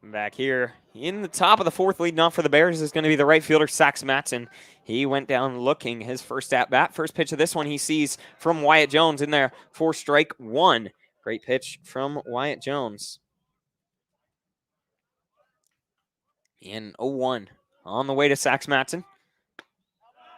Back here in the top of the 4th, leading off for the Bears is going to be the right fielder, Sax Matson. He went down looking his first at-bat. First pitch of this one he sees from Wyatt Jones in there for strike 1. Great pitch from Wyatt Jones. And 0-1 on the way to Sax Matson.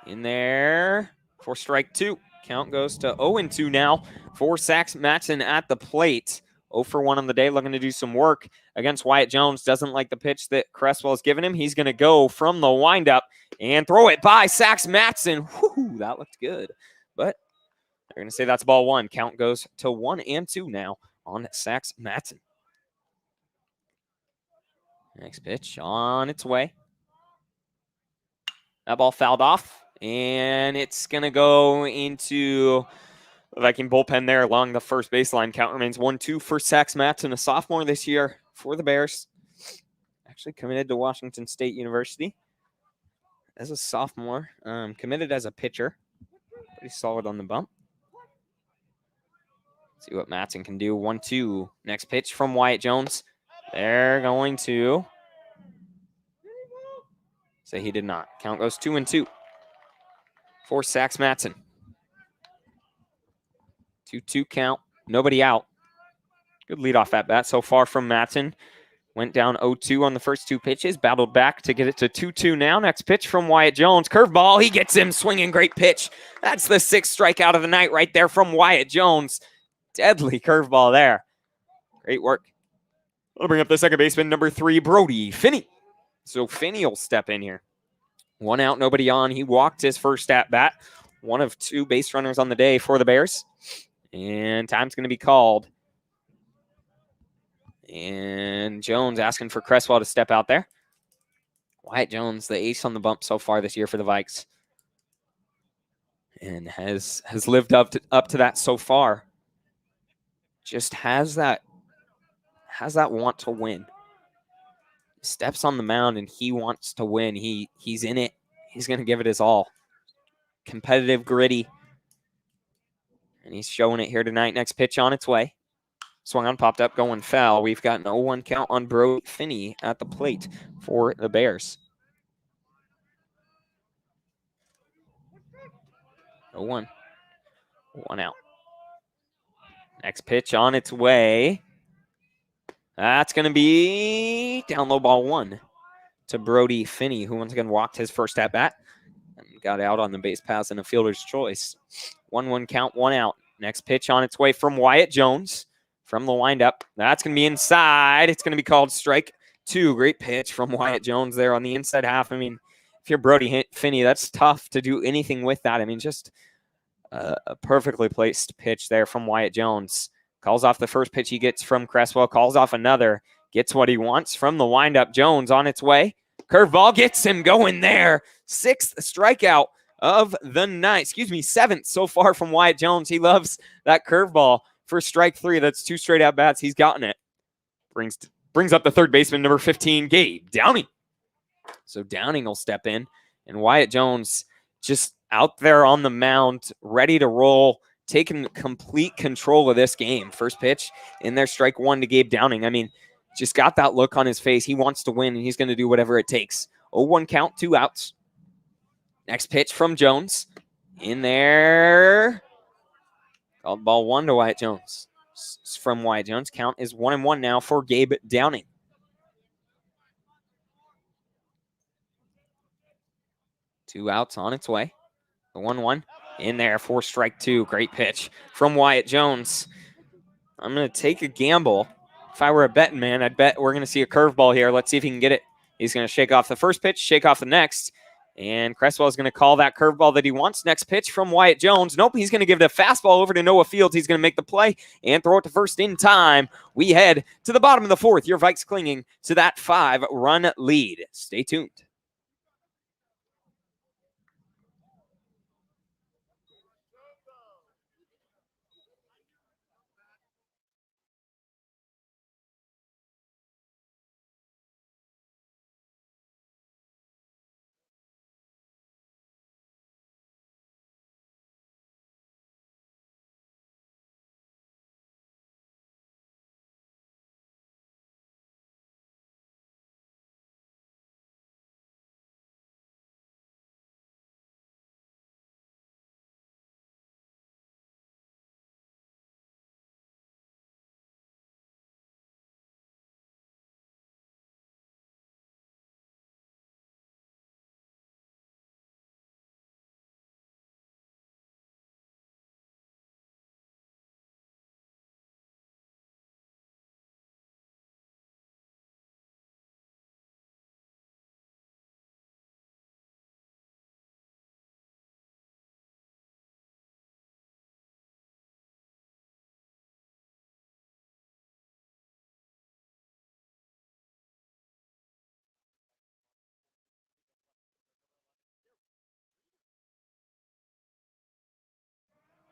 In there for strike 2. Count goes to 0-2 now for Sax Matson at the plate. 0-for-1 on the day, looking to do some work against Wyatt Jones. Doesn't like the pitch that Cresswell has given him. He's going to go from the windup and throw it by Sax Matson. Whew, that looked good. But they're going to say that's ball 1. Count goes to 1-2 now on Sax Matson. Next pitch on its way. That ball fouled off, and it's going to go into the Viking bullpen there along the first baseline. Count remains 1-2 for Sax Matson, a sophomore this year for the Bears. Actually committed to Washington State University as a sophomore. Committed as a pitcher. Pretty solid on the bump. See what Matson can do. 1-2. Next pitch from Wyatt Jones. They're going to say he did not. Count goes 2-2 for Sax Matson. 2-2 count. Nobody out. Good leadoff at bat so far from Matson. Went down 0-2 on the first 2 pitches, battled back to get it to 2-2 now. Next pitch from Wyatt Jones. Curveball, he gets him swinging, great pitch. That's the 6th strikeout of the night right there from Wyatt Jones. Deadly curveball there. Great work. I'll bring up the second baseman, number 3, Brody Finney. So Finney will step in here. 1 out, nobody on. He walked his first at bat. 1 of 2 base runners on the day for the Bears. And time's going to be called. And Jones asking for Cresswell to step out there. Wyatt Jones, the ace on the bump so far this year for the Vikes. And has lived up to that so far. Just has that want to win. Steps on the mound and he wants to win. He's in it. He's going to give it his all. Competitive, gritty. And he's showing it here tonight. Next pitch on its way. Swung on, popped up, going foul. We've got an 0-1 count on Brody Finney at the plate for the Bears. 0-1. 1 out. Next pitch on its way. That's going to be down low, ball 1 to Brody Finney, who once again walked his first at bat and got out on the base pass in a fielder's choice. 1-1 count, 1 out. Next pitch on its way from Wyatt Jones. From the windup, that's going to be inside. It's going to be called strike 2. Great pitch from Wyatt Jones there on the inside half. I mean, if you're Brody Finney, that's tough to do anything with that. I mean, just a perfectly placed pitch there from Wyatt Jones. Calls off the first pitch he gets from Cresswell. Calls off another. Gets what he wants from the windup. Jones on its way. Curveball gets him going there. 6th strikeout of the night. 7th so far from Wyatt Jones. He loves that curveball. For strike 3, that's 2 straight at bats. He's gotten it. Brings up the third baseman, number 15, Gabe Downey. So Downing will step in, and Wyatt Jones just out there on the mound, ready to roll, taking complete control of this game. First pitch in there, strike 1 to Gabe Downing. I mean, just got that look on his face. He wants to win, and he's going to do whatever it takes. 0-1 count, 2 outs. Next pitch from Jones. In there. Called ball 1 to Wyatt Jones. From Wyatt Jones. Count is 1-1 now for Gabe Downey. Two outs on its way. The 1-1 in there for strike 2. Great pitch from Wyatt Jones. I'm going to take a gamble. If I were a betting man, I'd bet we're going to see a curveball here. Let's see if he can get it. He's going to shake off the first pitch, shake off the next. And Cresswell is going to call that curveball that he wants. Next pitch from Wyatt Jones. Nope, he's going to give it a fastball over to Noah Fields. He's going to make the play and throw it to first in time. We head to the bottom of the 4th. Your Vikes clinging to that 5-run lead. Stay tuned.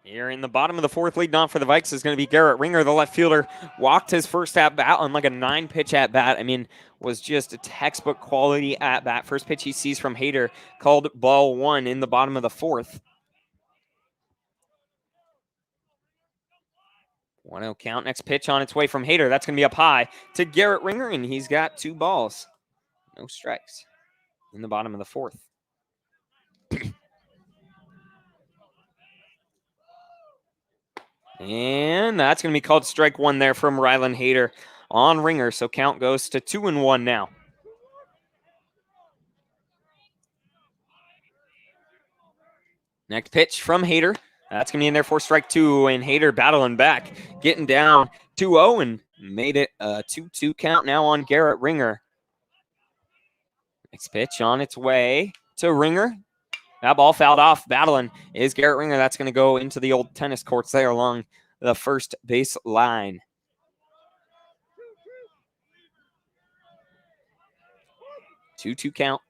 Here in the bottom of the 4th, leading off for the Vikes is going to be Garrett Ringer, the left fielder. Walked his first at-bat on like a 9-pitch at-bat. I mean, was just a textbook quality at-bat. First pitch he sees from Hayter, called ball 1 in the bottom of the 4th. 1-0 count. Next pitch on its way from Hayter. That's going to be up high to Garrett Ringer, and he's got 2 balls. No strikes in the bottom of the 4th. And that's going to be called strike 1 there from Rylan Hayter on Ringer, so count goes to 2-1 now. Next pitch from Hayter. That's going to be in there for strike 2, and Hayter battling back, getting down 2-0, and made it a 2-2 count now on Garrett Ringer. Next pitch on its way to Ringer. That ball fouled off. Battling is Garrett Ringer. That's going to go into the old tennis courts there along the first base line. 2-2 count.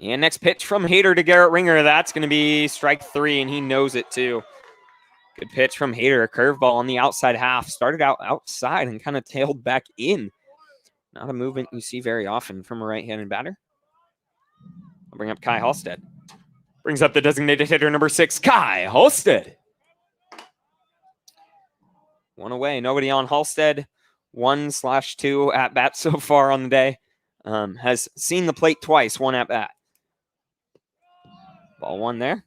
And next pitch from Hayter to Garrett Ringer. That's going to be strike 3, and he knows it too. Good pitch from Hayter. A curveball on the outside half. Started out outside and kind of tailed back in. Not a movement you see very often from a right-handed batter. I'll bring up Kai Halstead. Brings up the designated hitter, number 6, Kai Halstead. 1 away. Nobody on Halstead. 1/2 at-bat so far on the day. Has seen the plate twice, 1 at-bat. Ball 1 there.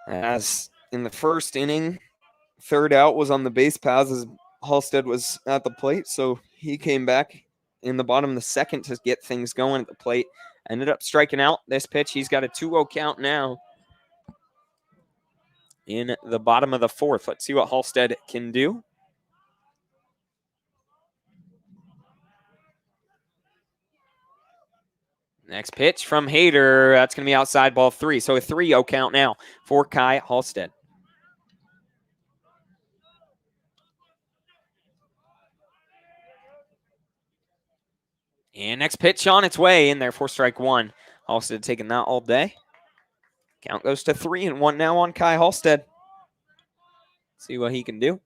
As in the first inning, 3rd out was on the base paths as Halstead was at the plate, so he came back in the bottom of the 2nd to get things going at the plate. Ended up striking out this pitch. He's got a 2-0 count now in the bottom of the 4th. Let's see what Halstead can do. Next pitch from Hayter. That's going to be outside, ball 3. So a 3-0 count now for Kai Halstead. And next pitch on its way in there for strike 1. Halstead taking that all day. Count goes to 3-1 now on Kai Halstead. See what he can do.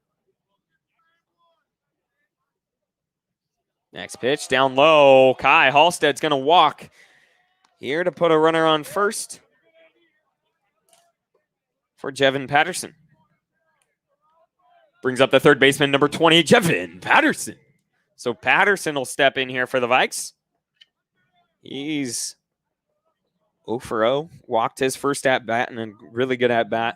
Next pitch down low. Kai Halstead's going to walk here to put a runner on first for Jeffen Patterson. Brings up the third baseman, number 20, Jeffen Patterson. So Patterson will step in here for the Vikes. He's 0 for 0. Walked his first at-bat and a really good at-bat.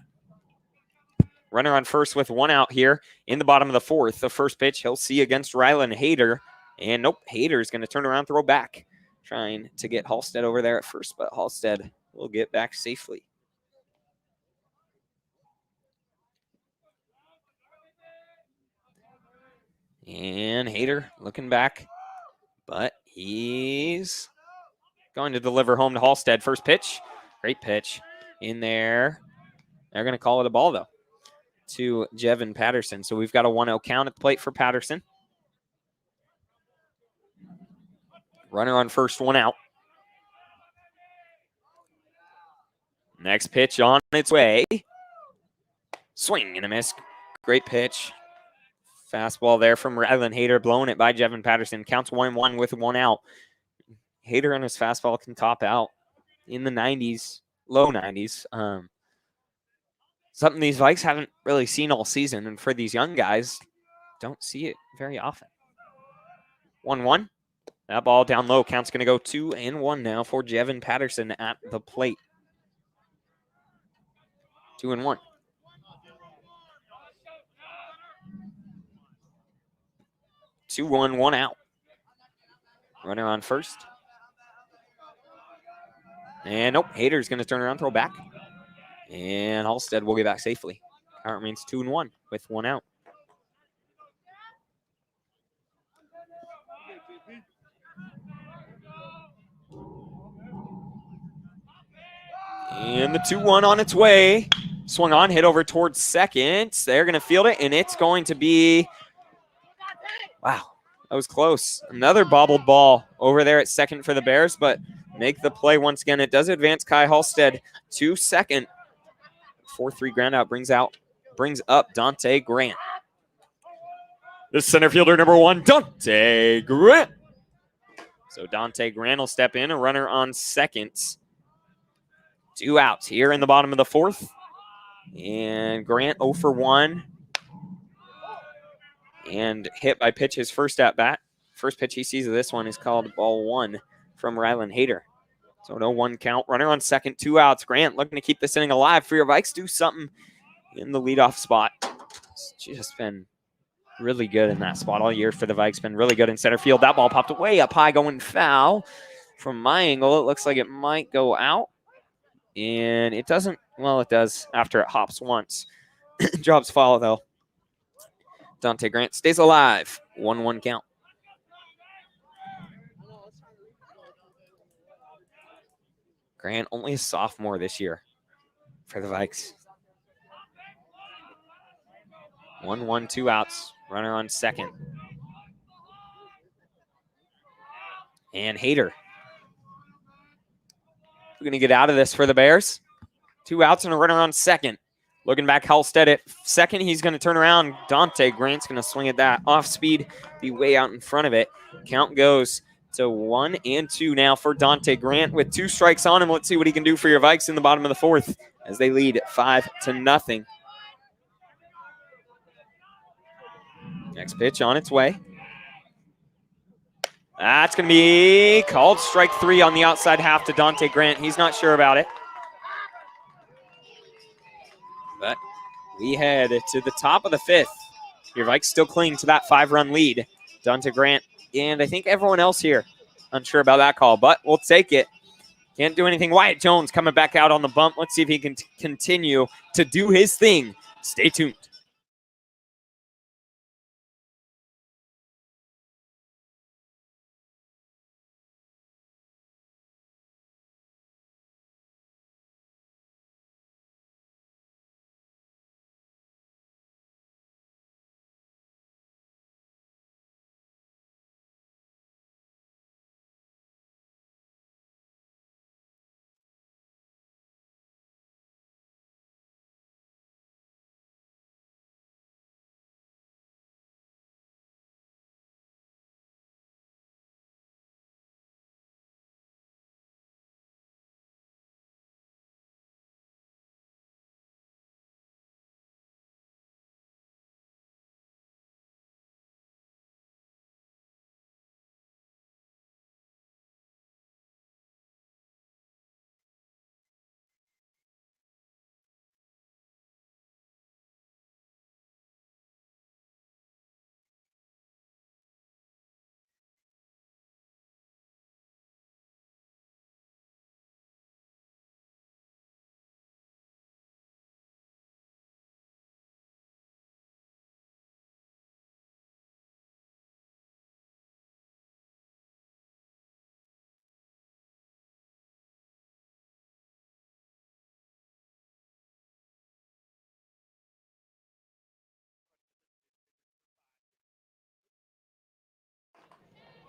Runner on first with 1 out here in the bottom of the 4th. The first pitch he'll see against Rylan Hayter. And nope, Hayter's going to turn around, throw back. Trying to get Halstead over there at first, but Halstead will get back safely. And Hayter looking back, but he's going to deliver home to Halstead. First pitch, great pitch in there. They're going to call it a ball, though, to Jeffen Patterson. So we've got a 1-0 count at the plate for Patterson. Runner on first, 1 out. Next pitch on its way. Swing and a miss. Great pitch. Fastball there from Rylan Hayter, blowing it by Jeffen Patterson. Counts 1-1 with 1 out. Hayter on his fastball can top out in the 90s, low 90s. Something these Vikes haven't really seen all season, and for these young guys, don't see it very often. 1-1. That ball down low. Count's going to go 2-1 now for Jeffen Patterson at the plate. 2-1. Two, 1 out. Runner on first. And nope, Hayter's going to turn around, throw back. And Halstead will get back safely. Count remains 2-1 with 1 out. And the 2-1 on its way. Swung on, hit over towards second. They're going to field it, and it's going to be... Wow, that was close. Another bobbled ball over there at second for the Bears, but make the play once again. It does advance Kai Halstead to second. 4-3 ground out brings up Dante Grant. The center fielder, number 1, Dante Grant. So Dante Grant will step in, a runner on second. 2 outs here in the bottom of the 4th. And Grant 0 for 1. And hit by pitch his first at bat. First pitch he sees of this one is called ball 1 from Rylan Hayter. So no 1 count. Runner on second, 2 outs. Grant looking to keep this inning alive for your Vikes. Do something in the leadoff spot. It's just been really good in that spot all year for the Vikes. Been really good in center field. That ball popped way up high, going foul. From my angle, it looks like it might go out. And it doesn't. Well, it does after it hops once. Drops foul, though. Dante Grant stays alive. 1-1 count. Grant only a sophomore this year for the Vikes. 1-1, 2 outs. Runner on second. And Hayter. We're going to get out of this for the Bears. 2 outs and a runner on second. Looking back, Halstead at second. He's going to turn around. Dante Grant's going to swing at that. Off speed, be way out in front of it. Count goes to 1-2 now for Dante Grant with 2 strikes on him. Let's see what he can do for your Vikes in the bottom of the 4th as they lead 5-0. Next pitch on its way. That's going to be called strike 3 on the outside half to Dante Grant. He's not sure about it. But we head to the top of the 5th. Your Vikes still cling to that 5-run lead. Dante Grant and I think everyone else here unsure about that call, but we'll take it. Can't do anything. Wyatt Jones coming back out on the bump. Let's see if he can continue to do his thing. Stay tuned.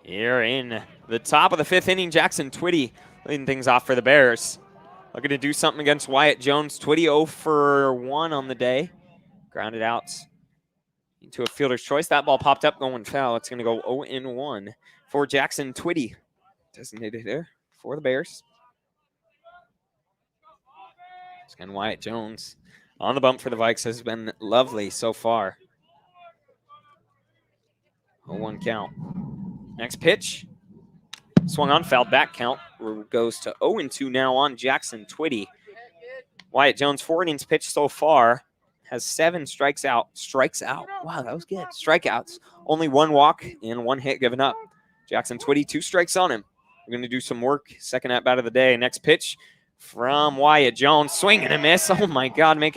Here in the top of the 5th inning, Jackson Twitty leading things off for the Bears. Looking to do something against Wyatt Jones. Twitty 0 for 1 on the day. Grounded out into a fielder's choice. That ball popped up going foul. It's going to go 0-1 for Jackson Twitty. Designated there for the Bears. And Wyatt Jones on the bump for the Vikes has been lovely so far. 0-1 count. Next pitch. Swung on, fouled back count. Goes to 0-2 now on Jackson Twitty. Wyatt Jones, 4 innings pitched so far. Has 7 strikes out. Strikes out. Wow, that was good. Strikeouts. Only 1 walk and 1 hit given up. Jackson Twitty, 2 strikes on him. We're going to do some work. Second at bat of the day. Next pitch from Wyatt Jones. Swing and a miss. Oh, my God. Made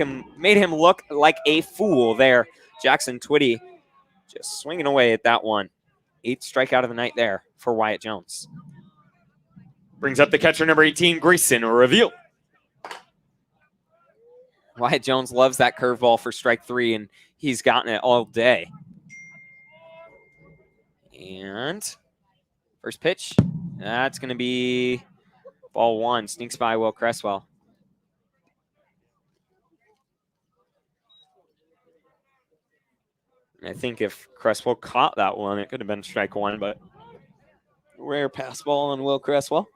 him look like a fool there. Jackson Twitty just swinging away at that one. 8th strikeout of the night there for Wyatt Jones. Brings up the catcher, number 18, Grayson Reveal. Wyatt Jones loves that curveball for strike 3, and he's gotten it all day. And first pitch, that's going to be ball 1. Sneaks by Will Cresswell. I think if Cresswell caught that one, it could have been strike 1, but rare pass ball on Will Cresswell.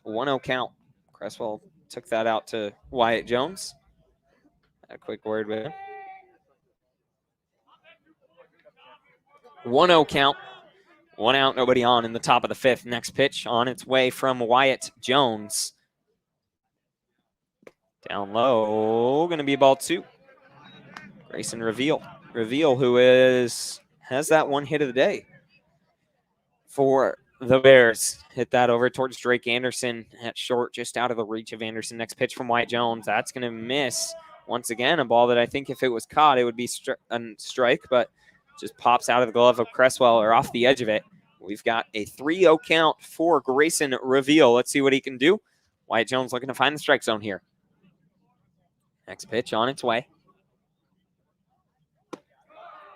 1-0 count. Cresswell took that out to Wyatt Jones. A quick word with him. 1-0 count. 1 out, nobody on in the top of the 5th. Next pitch on its way from Wyatt Jones. Down low, going to be ball 2. Grayson Reveal, who has that one hit of the day for the Bears. Hit that over towards Drake Anderson at short, just out of the reach of Anderson. Next pitch from Wyatt Jones. That's going to miss. Once again, a ball that I think if it was caught, it would be a strike, but just pops out of the glove of Cresswell or off the edge of it. We've got a 3-0 count for Grayson Reveal. Let's see what he can do. Wyatt Jones looking to find the strike zone here. Next pitch on its way.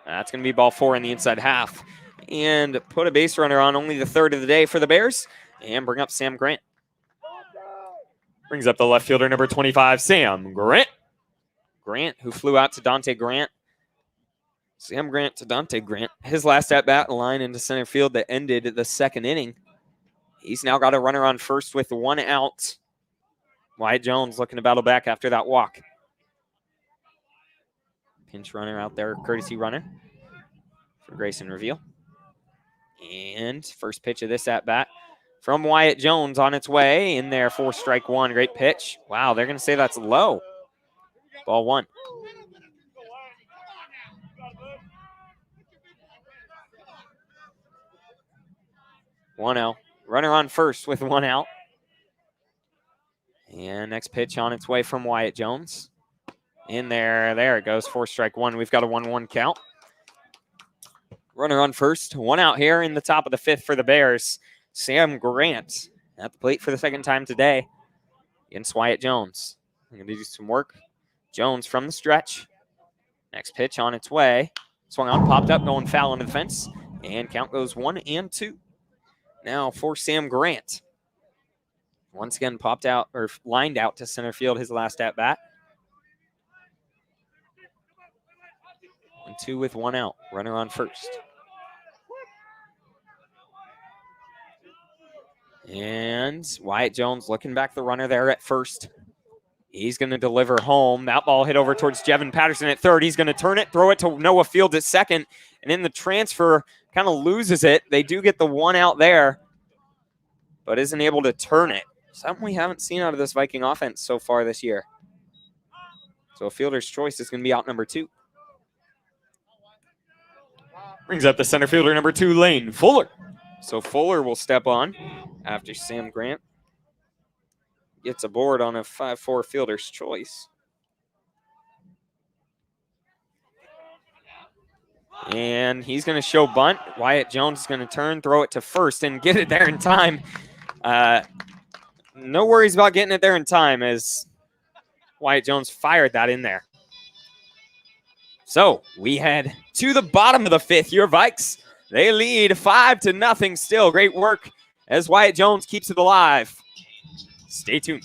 That's going to be ball 4 in the inside half. And put a base runner on, only the 3rd of the day for the Bears. And bring up Sam Grant. Brings up the left fielder, number 25, Sam Grant. Grant, who flew out to Dante Grant. Sam Grant to Dante Grant. His last at-bat line into center field that ended the 2nd inning. He's now got a runner on first with 1 out. Wyatt Jones looking to battle back after that walk. Pinch runner out there, courtesy runner for Grayson Reveal. And first pitch of this at-bat from Wyatt Jones on its way. In there for strike 1. Great pitch. Wow, they're going to say that's low. Ball 1. One out. Runner on first with 1 out. And next pitch on its way from Wyatt Jones. In there. There it goes for strike 1. We've got a 1-1 count. Runner on first. 1 out here in the top of the 5th for the Bears. Sam Grant at the plate for the 2nd time today against Wyatt Jones. I'm going to do some work. Jones from the stretch. Next pitch on its way. Swung on, popped up, going foul into the fence. And count goes 1-2. Now for Sam Grant. Once again popped out, or lined out to center field his last at-bat. 1-2 with 1 out. Runner on first. And Wyatt Jones looking back the runner there at first. He's going to deliver home. That ball hit over towards Jeffen Patterson at 3rd. He's going to turn it, throw it to Noah Fields at 2nd. And in the transfer, kind of loses it. They do get the 1 out there, but isn't able to turn it. Something we haven't seen out of this Viking offense so far this year. So a fielder's choice is going to be out number 2. Brings up the center fielder, number 2, Lane Fuller. So Fuller will step on after Sam Grant gets aboard on a 5-4 fielder's choice. And he's going to show bunt. Wyatt Jones is going to turn, throw it to first, and get it there in time. No worries about getting it there in time as Wyatt Jones fired that in there. So we head to the bottom of the 5th. Your Vikes, they lead 5-0 still. Great work as Wyatt Jones keeps it alive. Stay tuned.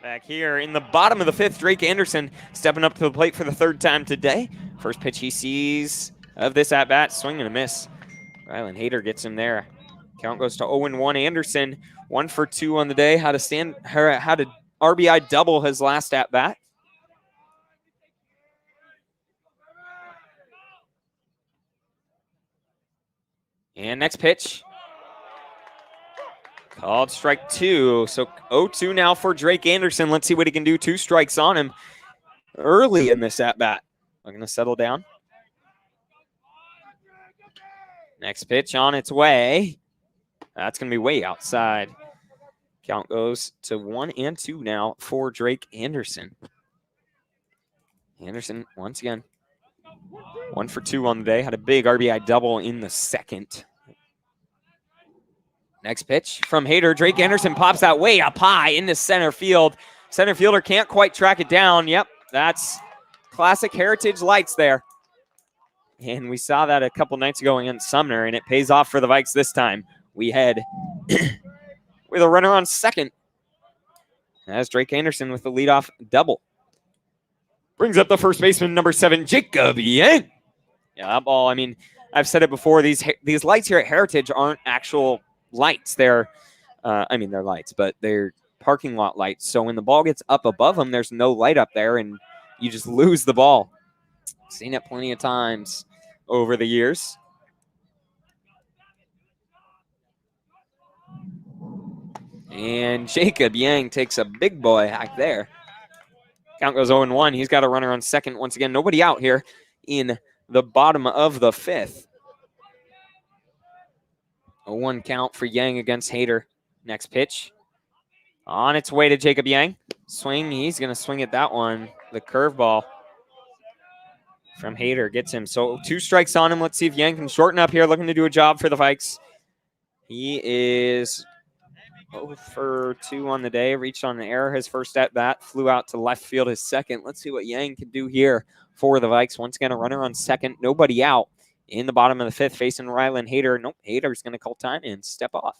Back here in the bottom of the 5th, Drake Anderson stepping up to the plate for the 3rd time today. First pitch he sees of this at-bat, swing and a miss. Rylan Hayter gets him there. Count goes to 0-1. Anderson, 1 for 2 on the day. Had a RBI double his last at-bat. And next pitch. Called strike 2. So 0-2 now for Drake Anderson. Let's see what he can do. 2 strikes on him early in this at-bat. looking to settle down. Next pitch on its way. That's going to be way outside. Count goes to 1-2 now for Drake Anderson. Anderson, once again, 1 for 2 on the day. Had a big RBI double in the second. Next pitch from Hayter. Drake Anderson pops that way up high into center field. Center fielder can't quite track it down. Yep, that's classic Heritage lights there. And we saw that a couple nights ago against Sumner, and it pays off for the Vikes this time. We head with a runner on second. As Drake Anderson with the leadoff double. Brings up the first baseman, number 7, Jacob Yang. Yeah, that ball, I mean, I've said it before, these lights here at Heritage aren't actual lights. They're, they're lights, but they're parking lot lights. So when the ball gets up above them, there's no light up there, and you just lose the ball. Seen it plenty of times over the years. And Jacob Yang takes a big boy hack there. Count goes 0-1. He's got a runner on second. Once again, nobody out here in the bottom of the fifth. 0-1 count for Yang against Hayter. Next pitch. On its way to Jacob Yang. Swing. He's going to swing at that one. The curveball from Hayter gets him. So 2 strikes on him. Let's see if Yang can shorten up here. Looking to do a job for the Vikes. He is 0 for 2 on the day. Reached on the error. His first at bat. Flew out to left field his second. Let's see what Yang can do here for the Vikes. Once again, a runner on second. Nobody out in the bottom of the fifth. Facing Rylan Hayter. Nope. Hayter's going to call time and step off.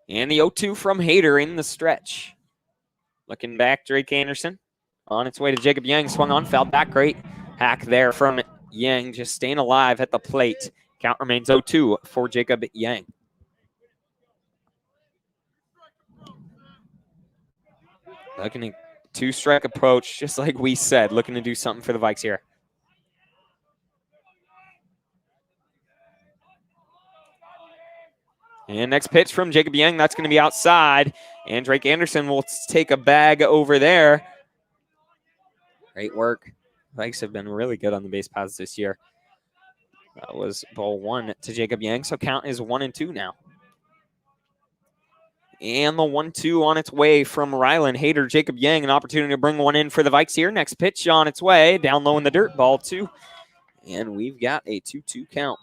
And the 0-2 from Hayter in the stretch. Looking back, Drake Anderson on its way to Jacob Yang. Swung on, fouled back. Great hack there from Yang, just staying alive at the plate. Count remains 0-2 for Jacob Yang. Looking at 2-strike approach, just like we said. Looking to do something for the Vikes here. And next pitch from Jacob Yang, that's going to be outside. And Drake Anderson will take a bag over there. Great work. Vikes have been really good on the base paths this year. That was ball 1 to Jacob Yang, so count is 1-2 now. And the 1-2 on its way from Rylan Hayter. Jacob Yang, an opportunity to bring one in for the Vikes here. Next pitch on its way, down low in the dirt, ball 2. And we've got a 2-2 count.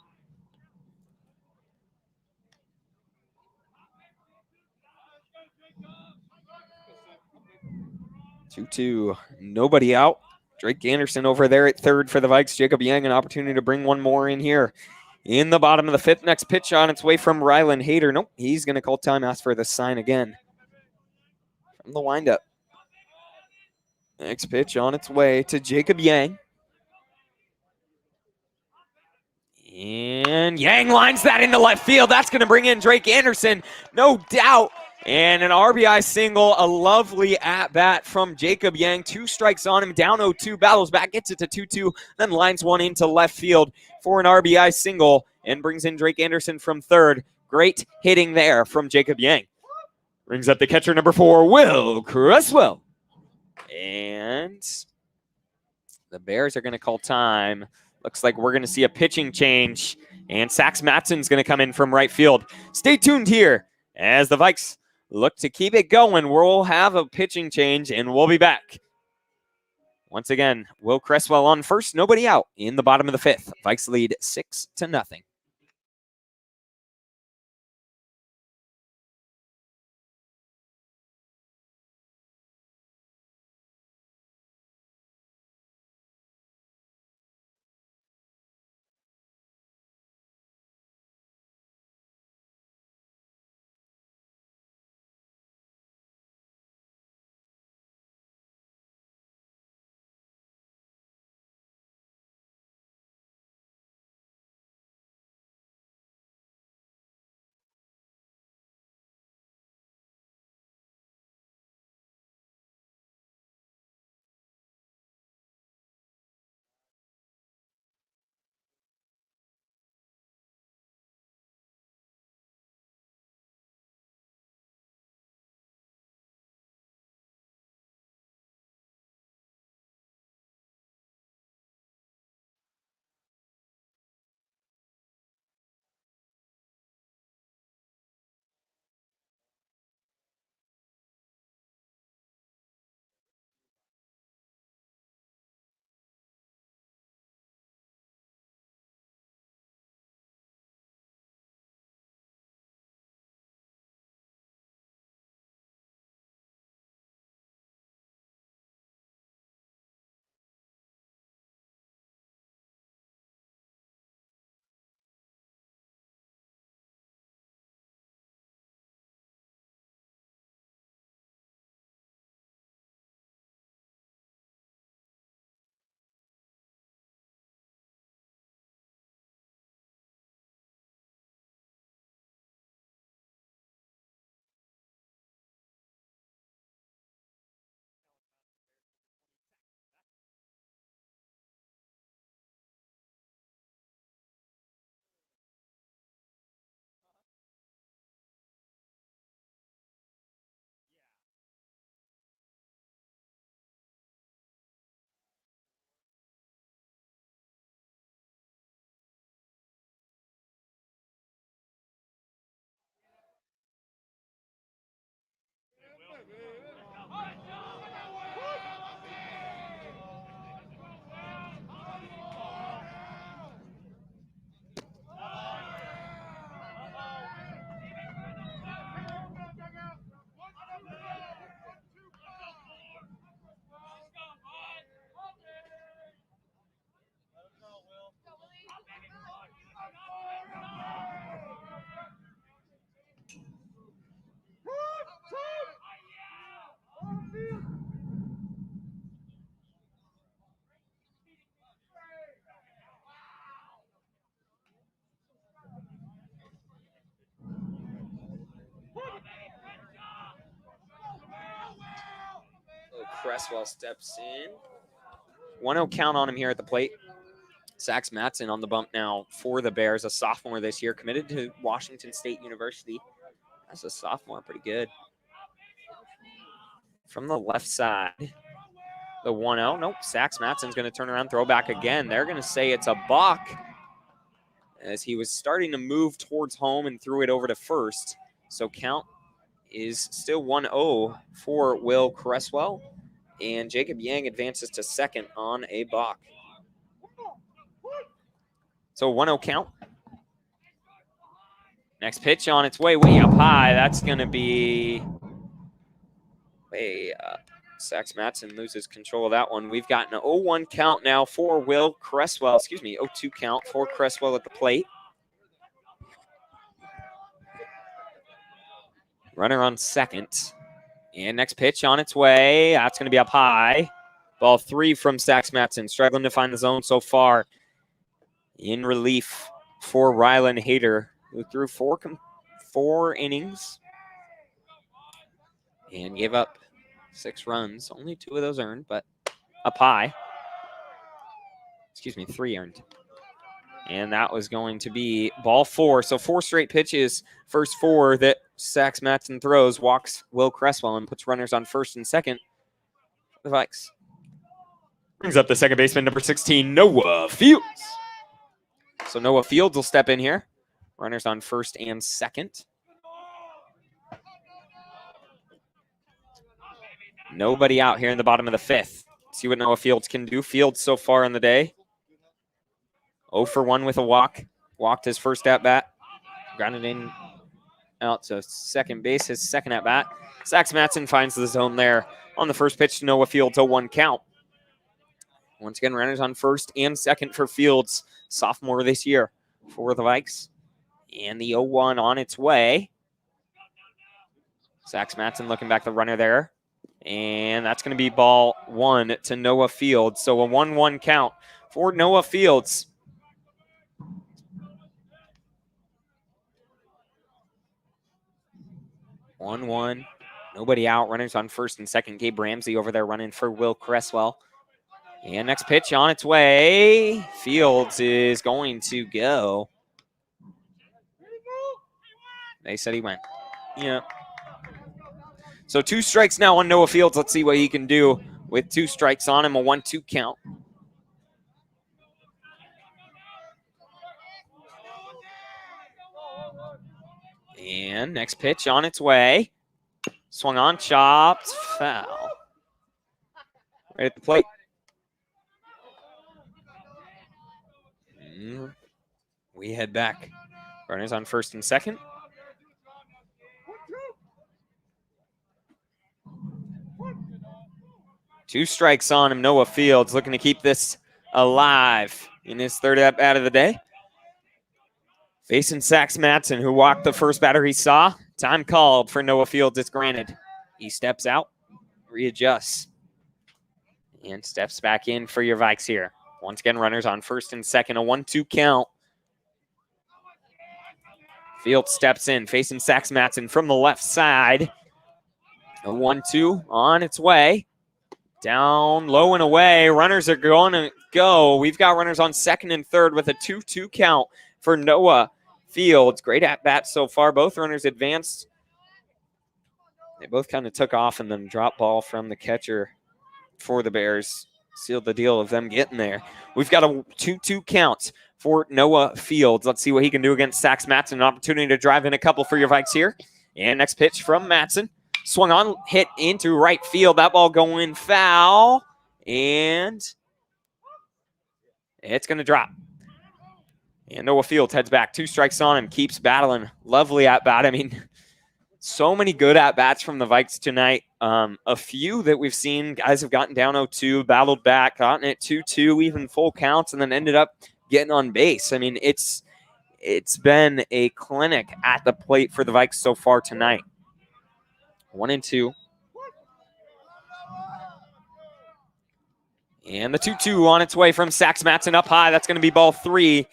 2-2, nobody out. Drake Anderson over there at third for the Vikes. Jacob Yang, an opportunity to bring one more in here. In the bottom of the fifth, next pitch on its way from Rylan Hayter. Nope, he's going to call time, ask for the sign again from the windup. Next pitch on its way to Jacob Yang. And Yang lines that into left field. That's going to bring in Drake Anderson, no doubt. And an RBI single, a lovely at-bat from Jacob Yang. 2 strikes on him, down 0-2, battles back, gets it to 2-2, then lines one into left field for an RBI single and brings in Drake Anderson from third. Great hitting there from Jacob Yang. Brings up the catcher, number 4, Will Cresswell. And the Bears are going to call time. Looks like we're going to see a pitching change, and Sax Matson's going to come in from right field. Stay tuned here as the Vikes look to keep it going. We'll have a pitching change, and we'll be back. Once again, Will Cresswell on first, nobody out in the bottom of the fifth. Vikes lead 6-0. Cresswell steps in. 1-0 count on him here at the plate. Sax Matson on the bump now for the Bears, a sophomore this year, committed to Washington State University. As a sophomore, pretty good. From the left side, the 1-0. Nope, Sax Matson's going to turn around, throw back again. They're going to say it's a balk as he was starting to move towards home and threw it over to first. So count is still 1-0 for Will Cresswell, and Jacob Yang advances to second on a balk. So 1-0 count. Next pitch on its way up high. That's going to be way up. Sax Matson loses control of that one. We've got an 0-1 count now for Will Cresswell. 0-2 count for Cresswell at the plate. Runner on second. And next pitch on its way. That's going to be up high. Ball 3 from Sax Matson. Struggling to find the zone so far. In relief for Rylan Hayter, who threw four innings and gave up 6 runs. Only 2 of those earned, but up high. 3 earned. And that was going to be ball 4. So 4 straight pitches. First 4 that Sax Matson throws, walks Will Cresswell and puts runners on first and second for the Vikes. Brings up the second baseman, number 16, Noah Fields. So Noah Fields will step in here. Runners on first and second. Nobody out here in the bottom of the 5th. See what Noah Fields can do. Fields so far in the day. 0 for 1 with a walk. Walked his first at-bat. Grounded in out to second base, his second at-bat. Sax Matson finds the zone there on the first pitch to Noah Fields, 0-1 count. Once again, runners on first and second for Fields, sophomore this year for the Vikes. And the 0-1 on its way. Sax Matson looking back the runner there. And that's going to be ball 1 to Noah Fields. So a 1-1 count for Noah Fields. One. Nobody out. Runners on first and second. Gabe Ramsey over there running for Will Cresswell. And next pitch on its way. Fields is going to go. They said he went. Yeah. So 2 strikes now on Noah Fields. Let's see what he can do with 2 strikes on him. A 1-2 count. And next pitch on its way. Swung on, chopped, foul. Right at the plate. We head back. Runners on first and second. Two strikes on him. Noah Fields looking to keep this alive in his third at-bat of the day. Facing Sax Matson, who walked the first batter he saw. Time called for Noah Fields. It's granted. He steps out, readjusts, and steps back in for your Vikes here. Once again, runners on first and second. A 1-2 count. Fields steps in, facing Sax Matson from the left side. A 1-2 on its way. Down, low and away. Runners are going to go. We've got runners on second and third with a 2-2 count for Noah Fields. Great at-bat so far. Both runners advanced. They both kind of took off, and then drop ball from the catcher for the Bears sealed the deal of them getting there. We've got a 2-2 count for Noah Fields. Let's see what he can do against Sax Matson. An opportunity to drive in a couple for your Vikes here. And next pitch from Matson. Swung on, hit into right field. That ball going foul. And it's going to drop. And Noah Fields heads back. 2 strikes on him. Keeps battling. Lovely at-bat. I mean, so many good at-bats from the Vikes tonight. A few that we've seen, guys have gotten down 0-2, battled back, gotten it 2-2, even full counts, and then ended up getting on base. I mean, it's been a clinic at the plate for the Vikes so far tonight. 1-2. And the 2-2 on its way from Sax Matson up high. That's going to be ball 3.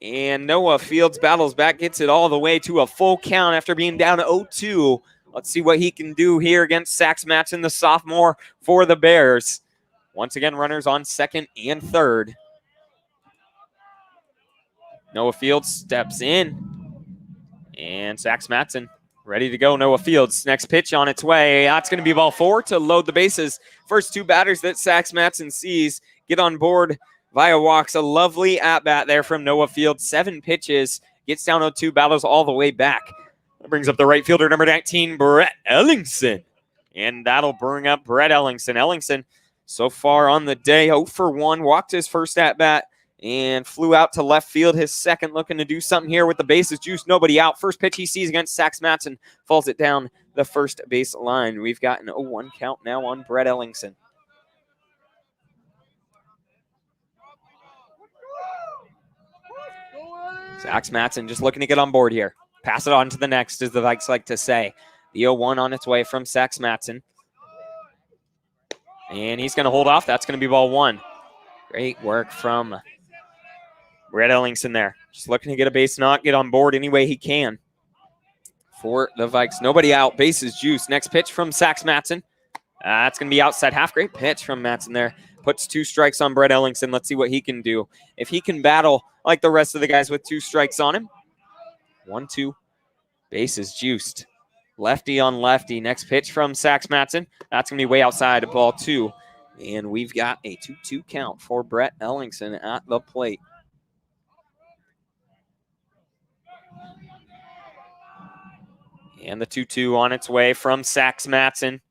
And Noah Fields battles back, gets it all the way to a full count after being down 0-2 Let's see what he can do here against Sax Matson, the sophomore for the Bears. Once again, runners on second and third. Noah Fields steps in. And Sax Matson ready to go. Noah Fields, next pitch on its way. That's going to be ball 4 to load the bases. First 2 batters that Sax Matson sees get on board via walks. A lovely at-bat there from Noah Fields. 7 pitches, gets down 0-2, battles all the way back. That brings up the right fielder, number 19, Brett Ellingson. And that'll bring up Brett Ellingson. Ellingson, so far on the day, 0 for 1, walked his first at-bat and flew out to left field. His second, looking to do something here with the bases juiced. Nobody out. First pitch he sees against Sax Matson, falls it down the first base line. We've got an 0-1 count now on Brett Ellingson. Sax Matson just looking to get on board here. Pass it on to the next, as the Vikes like to say. The 0-1 on its way from Sax Matson. And he's going to hold off. That's going to be ball 1. Great work from Brett Ellingson there. Just looking to get a base knock, get on board any way he can for the Vikes. Nobody out, bases juice. Next pitch from Sax Matson. That's going to be outside half. Great pitch from Matson there. Puts 2 strikes on Brett Ellingson. Let's see what he can do. If he can battle like the rest of the guys with 2 strikes on him. 1-2, bases juiced. Lefty on lefty. Next pitch from Sax Matson. That's going to be way outside of ball 2. And we've got a 2-2 count for Brett Ellingson at the plate. And the 2-2 on its way from Sax Matson.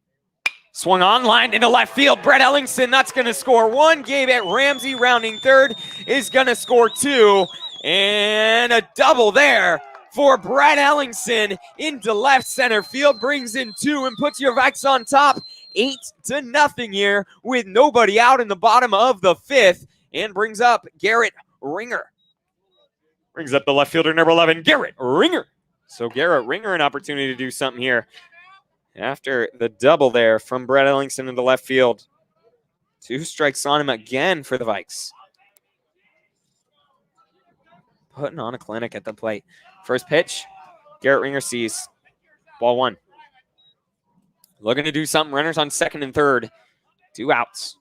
Swung on, line into left field. Brett Ellingson, that's going to score 1. Gabe Ramsey, rounding third, is going to score 2. And a double there for Brett Ellingson into left center field. Brings in 2 and puts your Vikes on top. 8-0 here with nobody out in the bottom of the 5th. And brings up Garrett Ringer. Brings up the left fielder, number 11, Garrett Ringer. So Garrett Ringer, an opportunity to do something here after the double there from Brett Ellingson into left field. 2 strikes on him again for the Vikes. Putting on a clinic at the plate. First pitch, Garrett Ringer sees. Ball 1. Looking to do something. Runners on second and third. 2 outs.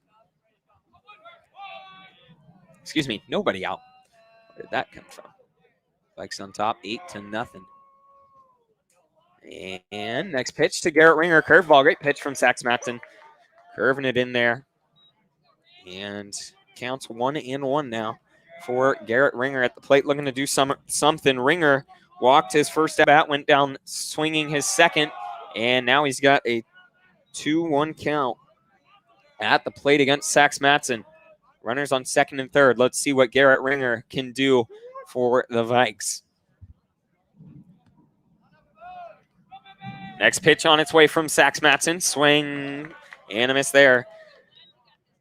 Excuse me, nobody out. Where did that come from? Vikes on top, 8-0. And next pitch to Garrett Ringer. Curveball. Great pitch from Sax Matson. Curving it in there. And counts 1-1 now for Garrett Ringer at the plate. Looking to do something. Ringer walked his first at bat, went down swinging his second. And now he's got a 2-1 count at the plate against Sax Matson. Runners on second and third. Let's see what Garrett Ringer can do for the Vikes. Next pitch on its way from Sax Matson. Swing and a miss there.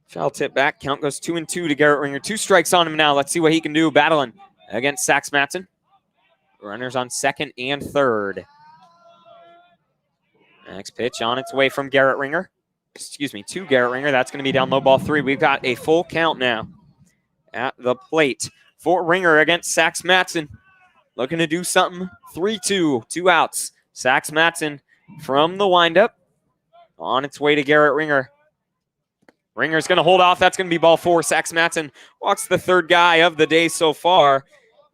Foul tip back. Count goes 2-2 to Garrett Ringer. 2 strikes on him now. Let's see what he can do battling against Sax Matson. Runners on second and third. Next pitch on its way from Garrett Ringer. Excuse me, to Garrett Ringer. That's going to be down low, ball 3. We've got a full count now at the plate for Ringer against Sax Matson. Looking to do something. 3-2, 2 outs. Sax Matson from the windup. On its way to Garrett Ringer. Ringer's going to hold off. That's going to be ball 4. Sax Matson walks the third guy of the day so far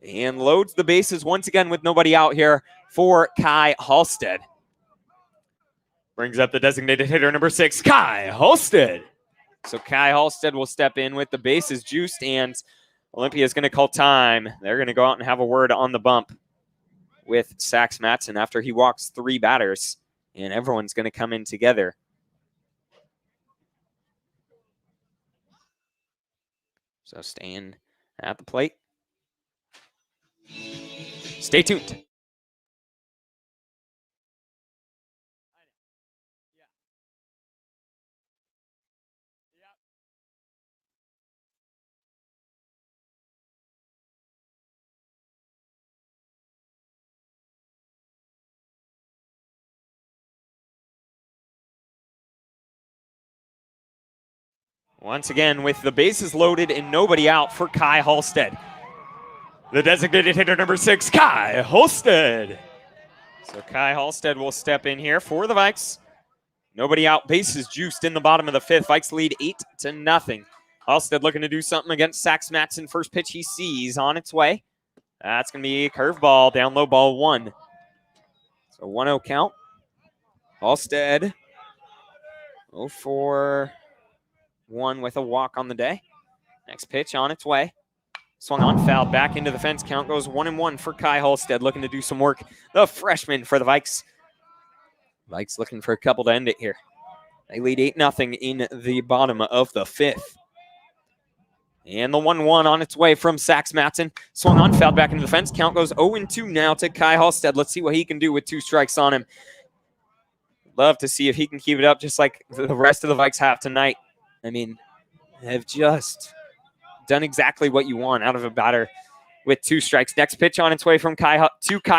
and loads the bases once again with nobody out here for Kai Halstead. Brings up the designated hitter, number 6, Kai Halstead. So Kai Halstead will step in with the bases juiced, and Olympia is going to call time. They're going to go out and have a word on the bump with Sax Matson after he walks 3 batters, and everyone's going to come in together. So staying at the plate. Stay tuned. Once again, with the bases loaded and nobody out for Kai Halstead. The designated hitter, number 6, Kai Halstead. So Kai Halstead will step in here for the Vikes. Nobody out. Bases juiced in the bottom of the 5th. Vikes lead 8-0. Halstead looking to do something against Sax Matson. First pitch he sees on its way. That's going to be a curveball, down low, ball 1. So 1-0 count. Halstead 0 for 1 with a walk on the day. Next pitch on its way. Swung on, fouled, back into the fence. Count goes 1-1 for Kai Halstead, looking to do some work. The freshman for the Vikes. Vikes looking for a couple to end it here. They lead 8-0 in the bottom of the 5th. And the 1-1 on its way from Sax Matson. Swung on, fouled back into the fence. Count goes 0-2 now to Kai Halstead. Let's see what he can do with 2 strikes on him. Love to see if he can keep it up just like the rest of the Vikes have tonight. I mean, they've just done exactly what you want out of a batter with 2 strikes. Next pitch on its way from Kai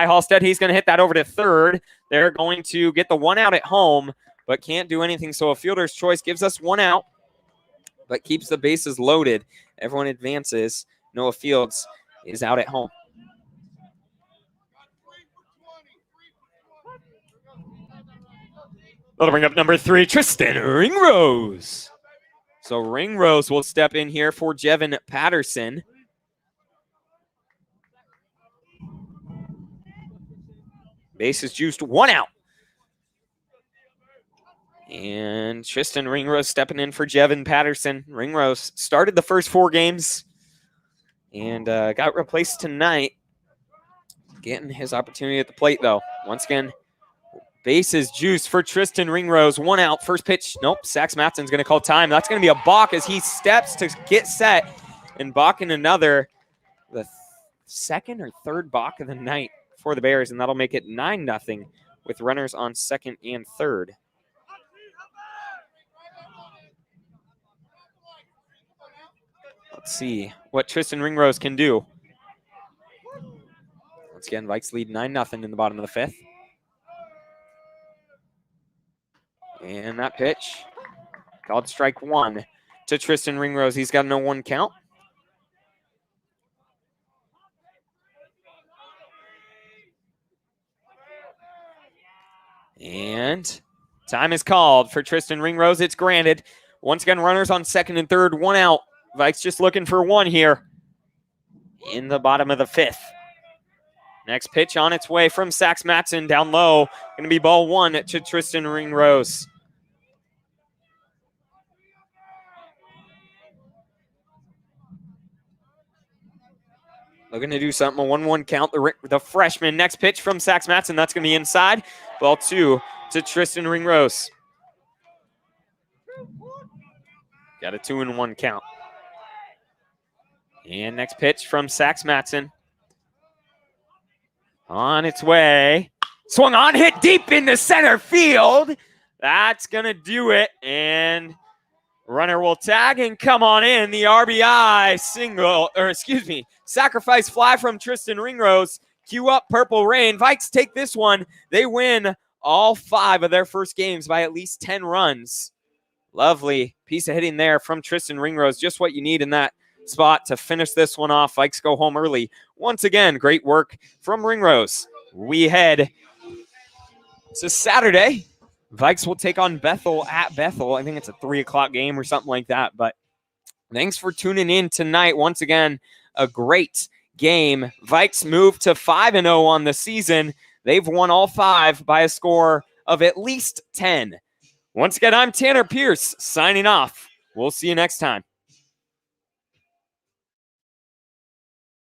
Halstead. He's going to hit that over to third. They're going to get the 1 out at home, but can't do anything. So a fielder's choice gives us 1 out, but keeps the bases loaded. Everyone advances. Noah Fields is out at home. That'll bring up number 3, Tristan Ringrose. So Ringrose will step in here for Jeffen Patterson. Bases juiced, 1 out. And Tristan Ringrose stepping in for Jeffen Patterson. Ringrose started the first 4 games and got replaced tonight. Getting his opportunity at the plate, though. Once again, bases juiced for Tristan Ringrose. 1 out. First pitch. Nope. Sax Matson's going to call time. That's going to be a balk as he steps to get set. And balking another, the 2nd or 3rd balk of the night for the Bears. And that'll make it 9-0 with runners on 2nd and 3rd. Let's see what Tristan Ringrose can do. Once again, Vikes lead 9-0 in the bottom of the 5th. And that pitch, called strike 1 to Tristan Ringrose. He's got a 0-1 count. And time is called for Tristan Ringrose. It's granted. Once again, runners on 2nd and 3rd, 1 out. Vikes just looking for 1 here in the bottom of the 5th. Next pitch on its way from Sax Matson, down low. Going to be ball 1 to Tristan Ringrose. Looking to do something, a 1-1 count, the freshman. Next pitch from Sax Matson, that's going to be inside. Ball 2 to Tristan Ringrose. Got a 2-1 count. And next pitch from Sax Matson. On its way. Swung on, hit deep into center field. That's going to do it. And runner will tag and come on in. The RBI sacrifice fly from Tristan Ringrose. Cue up Purple Rain. Vikes take this one. They win all 5 of their first games by at least 10 runs. Lovely piece of hitting there from Tristan Ringrose. Just what you need in that spot to finish this one off. Vikes go home early. Once again, great work from Ringrose. We head to Saturday. Vikes will take on Bethel at Bethel. I think it's a 3 o'clock game or something like that. But thanks for tuning in tonight. Once again, a great game. Vikes move to 5-0 on the season. They've won all 5 by a score of at least 10. Once again, I'm Tanner Pierce signing off. We'll see you next time.